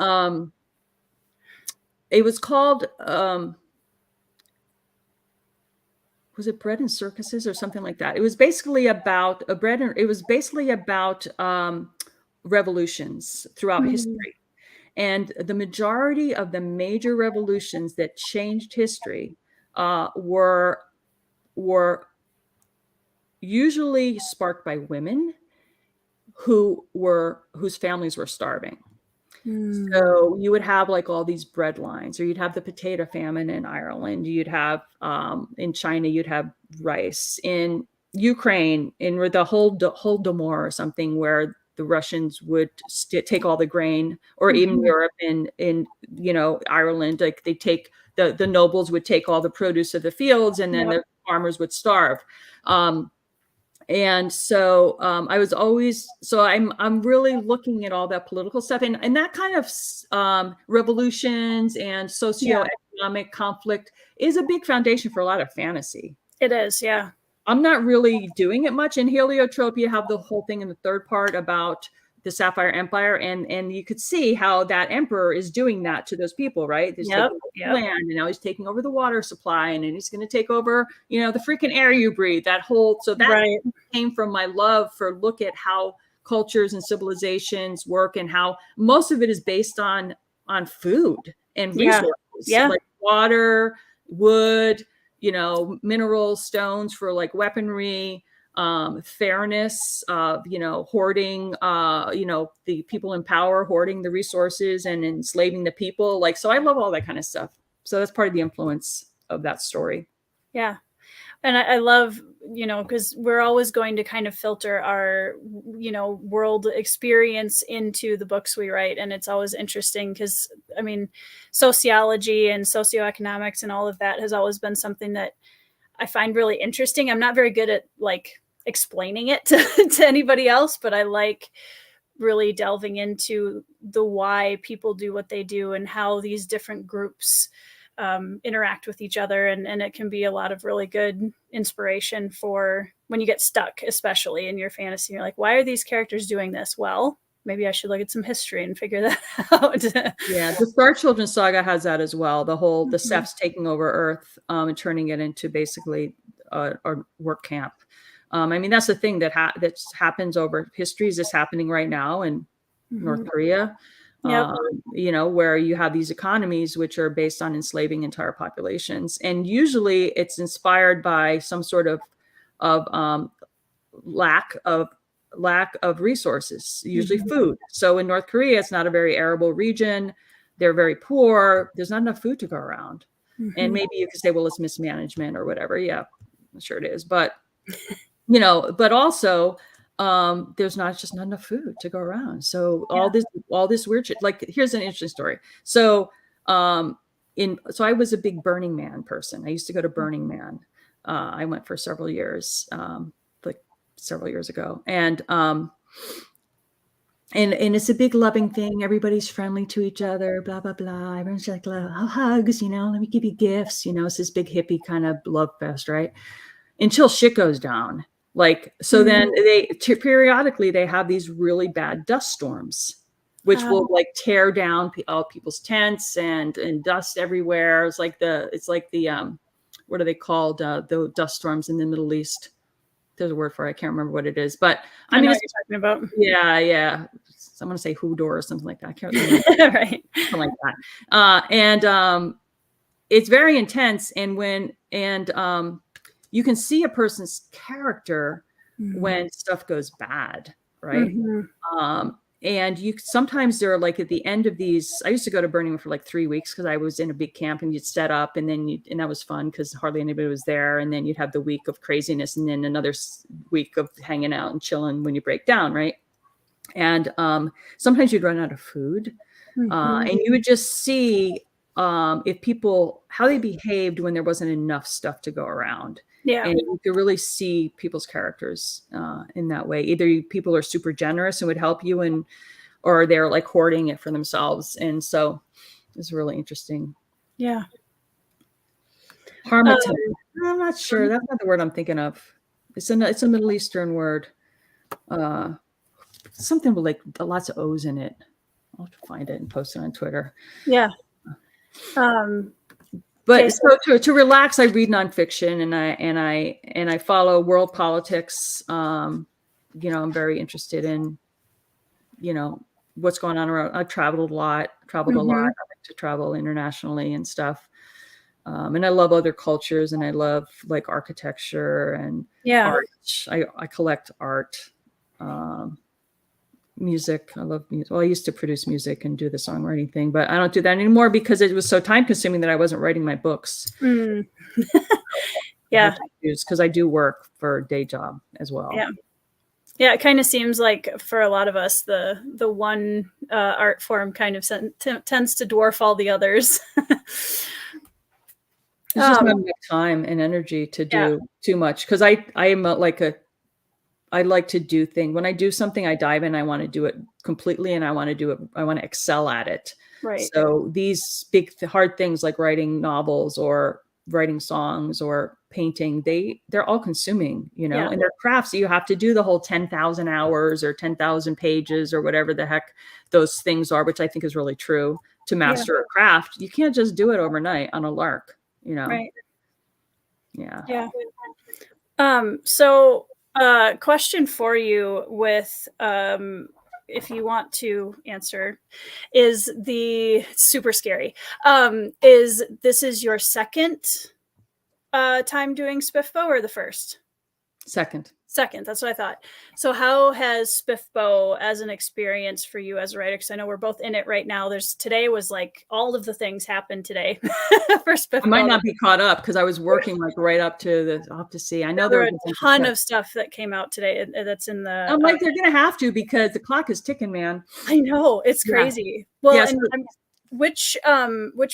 it was called, was it Bread and Circuses or something like that? It was basically about revolutions throughout history. And the majority of the major revolutions that changed history were usually sparked by women whose families were starving. So you would have like all these bread lines, or you'd have the potato famine in Ireland. You'd have in China, you'd have rice. In Ukraine, in the Holodomor or something, where the Russians would take all the grain, or even Europe in Ireland, like they take the nobles would take all the produce of the fields, and then the farmers would starve. And so I was always, I'm really looking at all that political stuff and that kind of revolutions and socioeconomic conflict is a big foundation for a lot of fantasy. It is, yeah. I'm not really doing it much. In HELIOTROPE, you have the whole thing in the third part about the Sapphire Empire, and you could see how that emperor is doing that to those people, right? There's land, and now he's taking over the water supply, and then he's going to take over, the freaking air you breathe. That came from my love for look at how cultures and civilizations work, and how most of it is based on food and resources, like water, wood, minerals, stones for like weaponry. Fairness, hoarding, the people in power hoarding the resources and enslaving the people. Like, so I love all that kind of stuff. So that's part of the influence of that story. Yeah. And I love, because we're always going to kind of filter our, world experience into the books we write. And it's always interesting because, sociology and socioeconomics and all of that has always been something that I find really interesting. I'm not very good at like explaining it to anybody else, but I like really delving into the why people do what they do and how these different groups interact with each other. And it can be a lot of really good inspiration for when you get stuck, especially in your fantasy. You're like, why are these characters doing this? Well, maybe I should look at some history and figure that out. Yeah, the Star Children saga has that as well. The whole, the Cephs taking over Earth and turning it into basically a work camp. That's the thing that happens over history. Is this happening right now in North Korea? Where you have these economies which are based on enslaving entire populations, and usually it's inspired by some sort of lack of resources, usually food. So in North Korea, it's not a very arable region. They're very poor. There's not enough food to go around. And maybe you could say, well, it's mismanagement or whatever. Yeah, I'm sure it is. But, but also there's not enough food to go around. So all this weird shit, like here's an interesting story. So I was a big Burning Man person. I used to go to Burning Man. I went for several years, several years ago. And it's a big loving thing. Everybody's friendly to each other, blah, blah, blah. Everyone's like, hugs, let me give you gifts. It's this big hippie kind of love fest, right? Until shit goes down. Then periodically they have these really bad dust storms, which will like tear down all people's tents and dust everywhere. It's like the what are they called? The dust storms in the Middle East. There's a word for it. I can't remember what it is, but I know what you're talking about. Yeah. I'm going to say Hoodor or something like that. I can't remember. Right. Something like that. And it's very intense. And you can see a person's character when stuff goes bad, right? And sometimes they're like at the end of these. I used to go to Burning Man for like 3 weeks because I was in a big camp, and you'd set up, and that was fun because hardly anybody was there. And then you'd have the week of craziness, and then another week of hanging out and chilling when you break down, right? And sometimes you'd run out of food, and you would just see if people how they behaved when there wasn't enough stuff to go around. Yeah. And you can really see people's characters in that way. Either people are super generous and would help you, or they're like hoarding it for themselves. And so it's really interesting. Yeah. Harmattan. I'm not sure. That's not the word I'm thinking of. It's a Middle Eastern word. Something with like lots of O's in it. I'll have to find it and post it on Twitter. Yeah. But Okay, so to relax, I read nonfiction and I follow world politics. I'm very interested in, what's going on around. I've traveled a lot. I like to travel internationally and stuff. And I love other cultures, and I love like architecture and art. I collect art. Music. I love music. Well, I used to produce music and do the songwriting thing, but I don't do that anymore because it was so time consuming that I wasn't writing my books. Yeah. Because I do work for a day job as well. Yeah. Yeah. It kind of seems like for a lot of us, the one art form kind of tends to dwarf all the others. It's just not enough time and energy to do too much. Because I am I like to do things. When I do something, I dive in. I want to do it completely, and I want to do it. I want to excel at it. Right. So these big, hard things like writing novels or writing songs or painting, they're all consuming, and they're crafts. You have to do the whole 10,000 hours or 10,000 pages or whatever the heck those things are, which I think is really true to master a craft. You can't just do it overnight on a lark, Right. Yeah. So question for you with if you want to answer is super scary is this is your second time doing SPIFBO or the first? Second, that's what I thought. So how has SPIFBO as an experience for you as a writer? Because I know we're both in it right now. Today was like all of the things happened today for SPIFBO. I might not be caught up because I was working like right up to I'll have to see. I know there were a ton of stuff that came out today that's in the I'm like, they're gonna have to because the clock is ticking, man. I know, it's crazy. Well, and which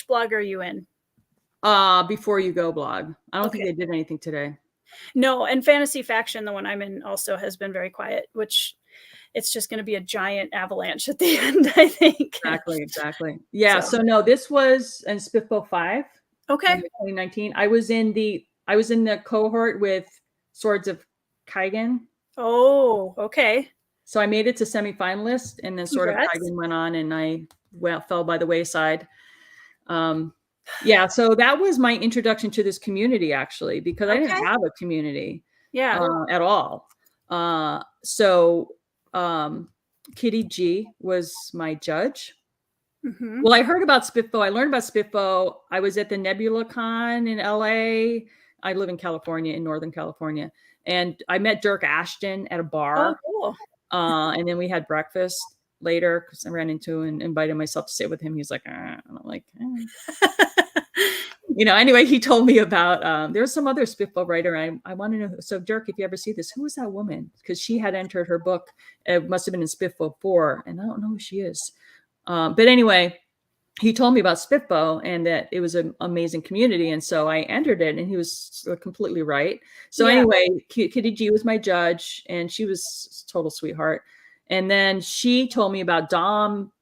blog are you in? Before You Go blog. I don't think they did anything today. No, and Fantasy Faction, the one I'm in, also has been very quiet, which it's just going to be a giant avalanche at the end, I think. Exactly. Yeah. So no, this was in SPIFBO 5. Okay. 2019. I was in the cohort with Swords of Kaigen. Oh, okay. So I made it to semifinalist, and then Sword of Kaigen went on, and I fell by the wayside. Yeah, so that was my introduction to this community, actually, because I didn't have a community at all. So Kitty G was my judge. Well, I heard about SPIFBO. I learned about SPIFBO. I was at the Nebula Con in LA. I live in California, in Northern California. And I met Dirk Ashton at a bar. Oh, cool. And then we had breakfast later because I ran into and invited myself to sit with him. He's like, and I'm like, anyway, he told me about, there's some other SPIFBO writer. I want to know. So Dirk, if you ever see this, who was that woman? Because she had entered her book. It must've been in SPIFBO 4. And I don't know who she is. But anyway, he told me about SPIFBO and that it was an amazing community. And so I entered it, and he was completely right. So anyway, Kitty G was my judge, and she was a total sweetheart. And then she told me about Dom's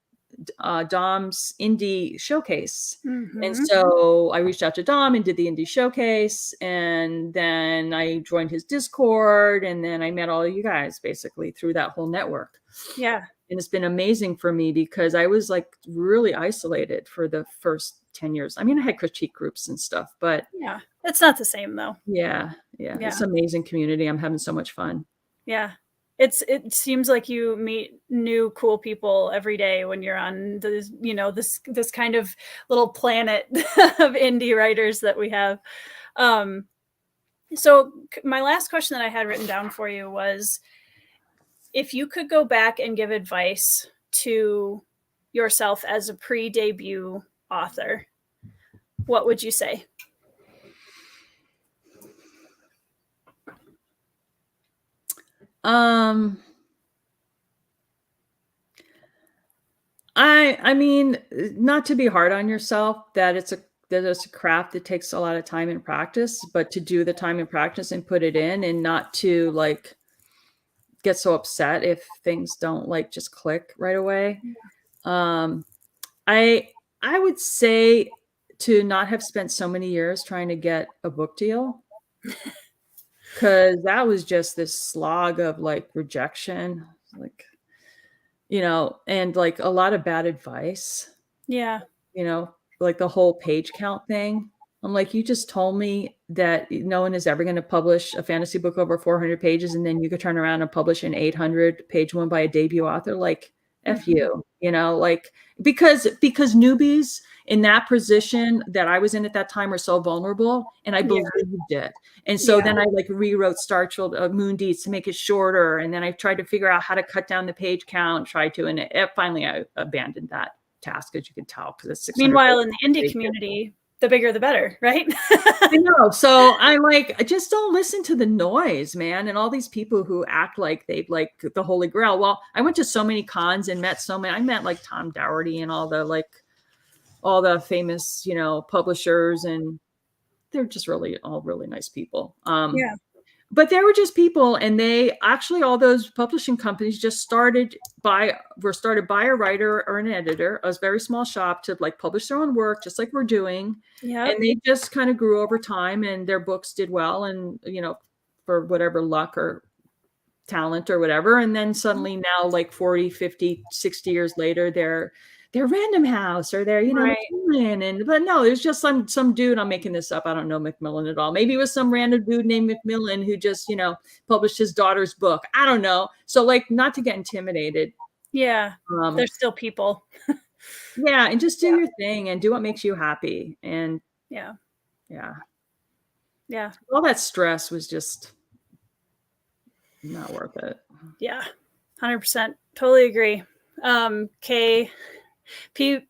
indie showcase. And so I reached out to Dom and did the indie showcase. And then I joined his Discord, and then I met all of you guys basically through that whole network. Yeah. And it's been amazing for me because I was like really isolated for the first 10 years. I mean, I had critique groups and stuff, but yeah, it's not the same though. Yeah. It's an amazing community. I'm having so much fun. Yeah. It seems like you meet new cool people every day when you're on this, this kind of little planet of indie writers that we have. So my last question that I had written down for you was, if you could go back and give advice to yourself as a pre-debut author, what would you say? I mean, not to be hard on yourself, that it's there's a craft that takes a lot of time and practice, but to do the time and practice and put it in, and not to like get so upset if things don't like just click right away. I would say to not have spent so many years trying to get a book deal, because that was just this slog of like rejection, like, and like a lot of bad advice, Yeah. like the whole page count thing. I'm like, you just told me that no one is ever going to publish a fantasy book over 400 pages, and then you could turn around and publish an 800-page one by a debut author. Like, F you, like, because newbies in that position that I was in at that time are so vulnerable, and I believed it. And so then I like rewrote Starchild Moon Deeds to make it shorter. And then I tried to figure out how to cut down the page count, and finally I abandoned that task, as you can tell, because it's 600. Meanwhile, in the indie community, the bigger the better, right? I know. So I'm like, just don't listen to the noise, man. And all these people who act like they've like the Holy Grail. Well, I went to so many cons and met so many. I met like Tom Dougherty and all the famous, publishers, and they're just all really nice people. But there were just people, and they actually, all those publishing companies just were started by a writer or an editor, a very small shop, to like publish their own work, just like we're doing. And they just kind of grew over time, and their books did well, and, for whatever luck or talent or whatever. And then suddenly now, like 40, 50, 60 years later, they're Random House, or they're, Macmillan. But no, it was just some dude, I'm making this up, I don't know Macmillan at all. Maybe it was some random dude named Macmillan who just, published his daughter's book. I don't know. So like, not to get intimidated. Yeah. They're still people. Yeah. And just do your thing and do what makes you happy. And yeah. All that stress was just not worth it. Yeah. 100%. Totally agree. Kay,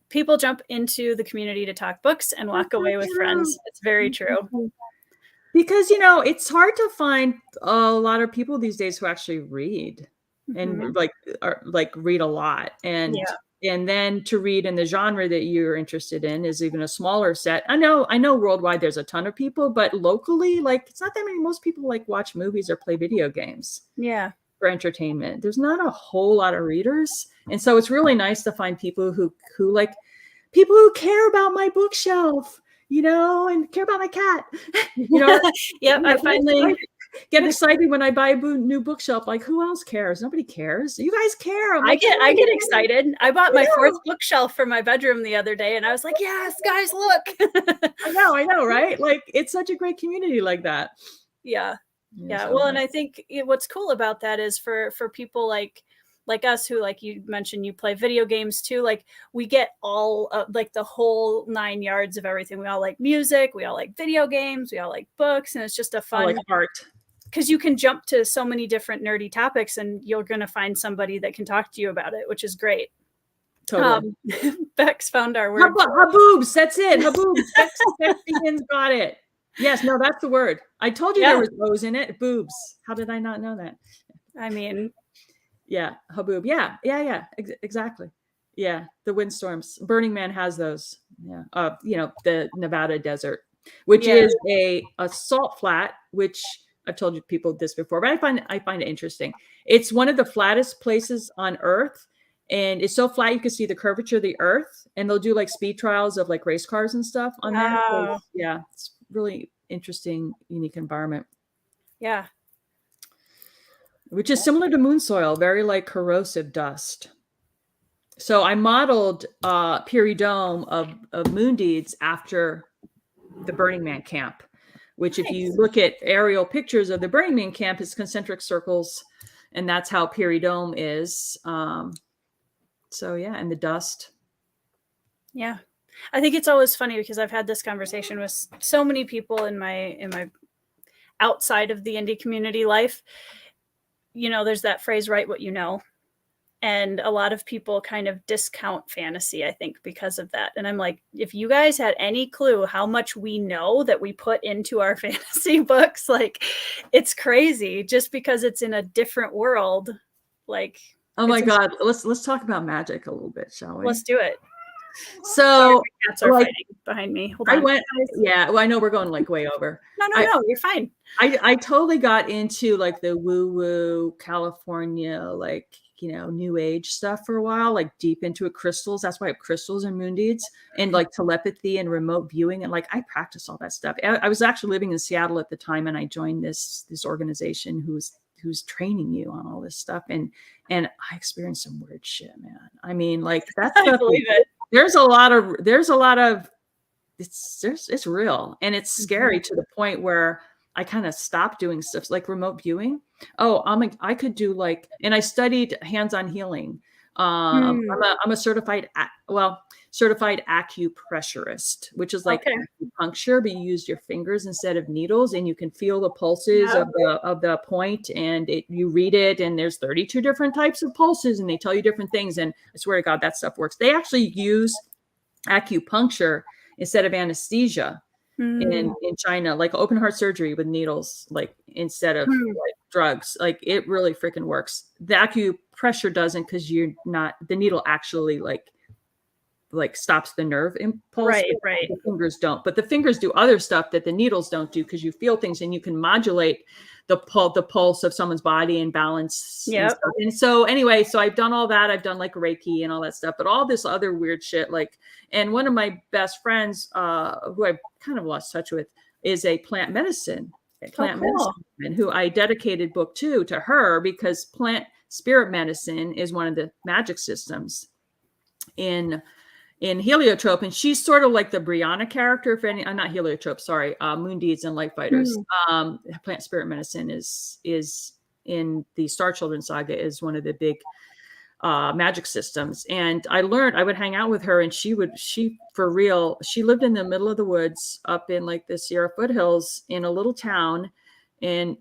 people jump into the community to talk books and walk away with friends. It's very true. Because, it's hard to find a lot of people these days who actually read and like read a lot. And then to read in the genre that you're interested in is even a smaller set. I know worldwide there's a ton of people, but locally, like, it's not that many. Most people like watch movies or play video games. Yeah. For entertainment. There's not a whole lot of readers. And so it's really nice to find people who care about my bookshelf, and care about my cat. Yep. I finally get excited when I buy a new bookshelf. Like, who else cares? Nobody cares. You guys care. I get excited. I bought my 4th bookshelf for my bedroom the other day, and I was like, yes, guys, look. I know, right? Like, it's such a great community like that. Yeah. Well, and I think what's cool about that is for people like us who, like you mentioned, you play video games too. Like, we get all like the whole 9 yards of everything. We all like music. We all like video games. We all like books, and it's just a fun, like art, because you can jump to so many different nerdy topics, and you're going to find somebody that can talk to you about it, which is great. Totally. Bex found our word. Haboobs. That's it. Haboobs. Bex got it. Yes, no, that's the word. I told you there was O's in it. Boobs. How did I not know that? I mean, yeah, haboob. Yeah, exactly. Yeah, the windstorms. Burning Man has those. Yeah, the Nevada desert, which is a salt flat, which I've told you people this before, but I find it interesting. It's one of the flattest places on Earth, and it's so flat you can see the curvature of the Earth. And they'll do like speed trials of like race cars and stuff on there. So, yeah, it's really interesting, unique environment. Yeah. Which is similar to moon soil, very like corrosive dust. So I modeled Peary Dome of Moon Deeds after the Burning Man camp, which if you look at aerial pictures of the Burning Man camp, it's concentric circles, and that's how Peary Dome is. So yeah, and the dust. Yeah. I think it's always funny because I've had this conversation with so many people in my outside of the indie community life. There's that phrase, write what you know. And a lot of people kind of discount fantasy, I think, because of that. And I'm like, if you guys had any clue how much we know that we put into our fantasy books, like, it's crazy just because it's in a different world. Like, oh my God, let's talk about magic a little bit, shall we? Let's do it. Sorry, So, my cats are like, fighting behind me. Hold I on. went, yeah, well, I know we're going like way over. No, you're fine. I totally got into like the woo-woo California, like, new age stuff for a while, like deep into it, crystals. That's why I have crystals and moon deeds and like telepathy and remote viewing. And like, I practice all that stuff. I was actually living in Seattle at the time, and I joined this organization who's training you on all this stuff. And I experienced some weird shit, man. I mean, like that I stuff, believe it. there's a lot of, it's real, and it's scary to the point where I kind of stopped doing stuff like remote viewing. Oh, I could do like, and I studied hands-on healing. I'm a certified acupressurist, which is like Okay. acupuncture, but you use your fingers instead of needles, and you can feel the pulses Yep. of the point, and you read it, and there's 32 different types of pulses, and they tell you different things. And I swear to God, that stuff works. They actually use acupuncture instead of anesthesia in China, like open heart surgery with needles, like instead of like drugs. Like it really freaking works. The acupressure doesn't, because you're not, the needle actually like stops the nerve impulse. Right. The fingers don't, but the fingers do other stuff that the needles don't do, because you feel things and you can modulate the pulse of someone's body and balance. Yep. And so anyway, so I've done all that. I've done like Reiki and all that stuff, but all this other weird shit, like, and one of my best friends, who I've kind of lost touch with, is a plant medicine medicine, who I dedicated book 2 to her, because plant spirit medicine is one of the magic systems in HELIOTROPE, and she's sort of like the Brianna character. If any, I'm not HELIOTROPE, sorry, Moon Deeds and Light Fighters. Plant spirit medicine is in the Star Children saga is one of the big magic systems. And I would hang out with her, and she for real, she lived in the middle of the woods up in like the Sierra foothills in a little town. And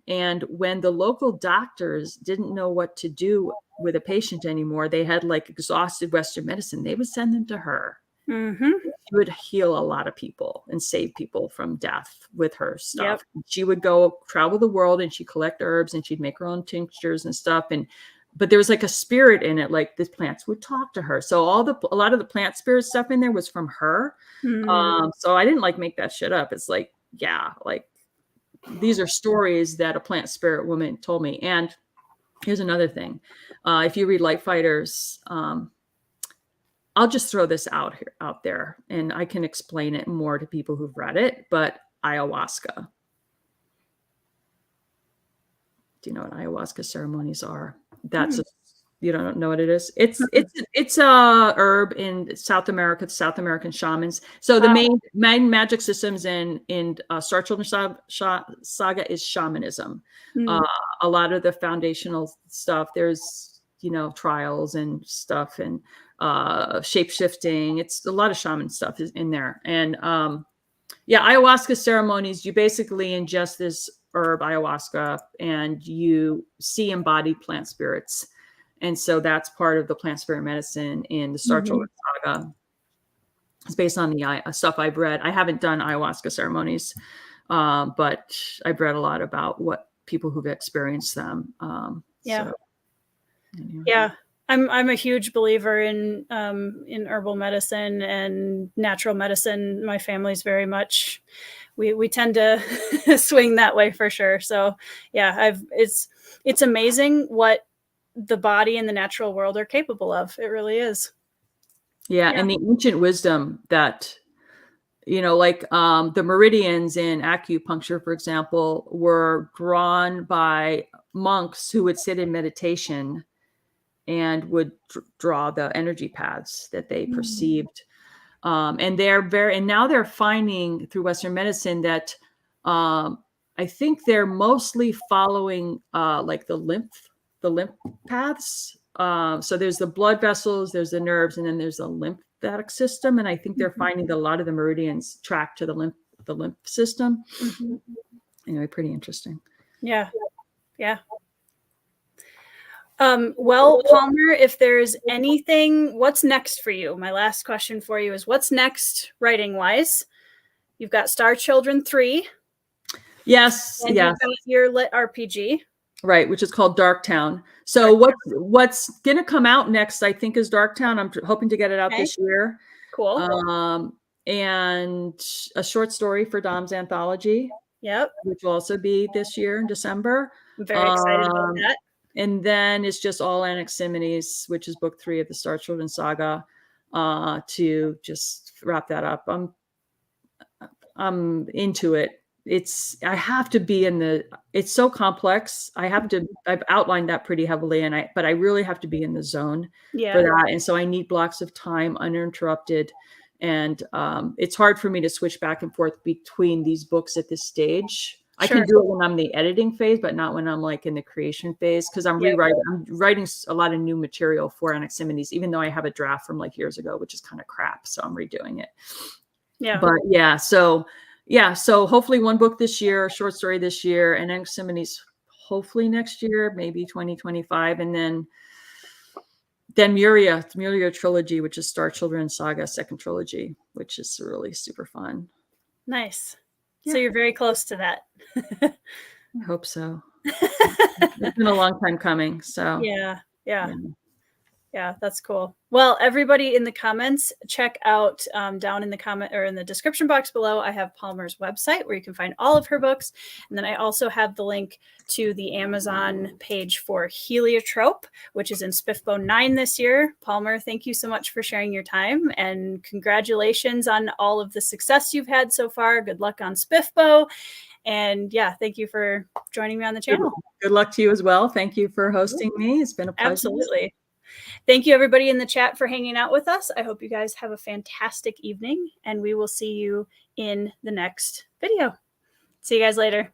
when the local doctors didn't know what to do with a patient anymore, they had like exhausted Western medicine, they would send them to her. She would heal a lot of people and save people from death with her stuff. Yep. She would go travel the world, and she'd collect herbs, and she'd make her own tinctures and stuff. But there was like a spirit in it, like the plants would talk to her. So a lot of the plant spirit stuff in there was from her. So I didn't like make that shit up. It's like, yeah, like these are stories that a plant spirit woman told me. And here's another thing. If you read Light Fighters, I'll just throw this out there, and I can explain it more to people who've read it, but ayahuasca. Do you know what ayahuasca ceremonies are? You don't know what it is? It's a herb in South America, South American shamans. So the main magic systems in Star Children saga is shamanism. A lot of the foundational stuff, there's trials and stuff, and shape shifting. It's a lot of shaman stuff is in there. And ayahuasca ceremonies, you basically ingest this herb ayahuasca, and you see embodied plant spirits. And so that's part of the plant spirit medicine in the Star Children saga. It's based on the stuff I've read. I haven't done ayahuasca ceremonies, but I've read a lot about what people who've experienced them. Yeah. I'm a huge believer in herbal medicine and natural medicine. My family's very much, we tend to swing that way for sure. So yeah, it's amazing what the body and the natural world are capable of. It really is. Yeah. And the ancient wisdom that, like the meridians in acupuncture, for example, were drawn by monks who would sit in meditation and would draw the energy paths that they perceived. And now they're finding through Western medicine that I think they're mostly following like the lymph paths. So there's the blood vessels, there's the nerves, and then there's the lymphatic system. And I think they're finding that a lot of the meridians track to the lymph system. Anyway, pretty interesting. Yeah. Well, Palmer, if there's anything, what's next for you? My last question for you is, what's next writing wise? You've got Star Children 3. Yes. And you've got your lit RPG. Right, which is called Darktown. So what's going to come out next, I think, is Darktown. I'm hoping to get it out this year. Cool. And a short story for Dom's anthology, Yep. which will also be this year in December. I'm very excited about that. And then it's just all Anaximines, which is book 3 of the Star Children saga, to just wrap that up. I'm into it. I have to be it's so complex. I've outlined that pretty heavily, but I really have to be in the zone for that. And so I need blocks of time uninterrupted. And it's hard for me to switch back and forth between these books at this stage. I can do it when I'm in the editing phase, but not when I'm like in the creation phase, because I'm writing a lot of new material for Anaximines, even though I have a draft from like years ago, which is kind of crap. So I'm redoing it. Yeah. But so hopefully one book this year, a short story this year, and Anaximines hopefully next year, maybe 2025. And then Muria trilogy, which is Star Children Saga second trilogy, which is really super fun. Nice. So you're very close to that. I hope so. It's been a long time coming. So yeah, that's cool. Well, everybody in the comments, check out down in the comment or in the description box below, I have Palmer's website where you can find all of her books. And then I also have the link to the Amazon page for Heliotrope, which is in SPIFBO 9 this year. Palmer, thank you so much for sharing your time, and congratulations on all of the success you've had so far. Good luck on SPIFBO. And yeah, thank you for joining me on the channel. Good luck to you as well. Thank you for hosting me. It's been a pleasure. Absolutely. Thank you, everybody in the chat, for hanging out with us. I hope you guys have a fantastic evening, and we will see you in the next video. See you guys later.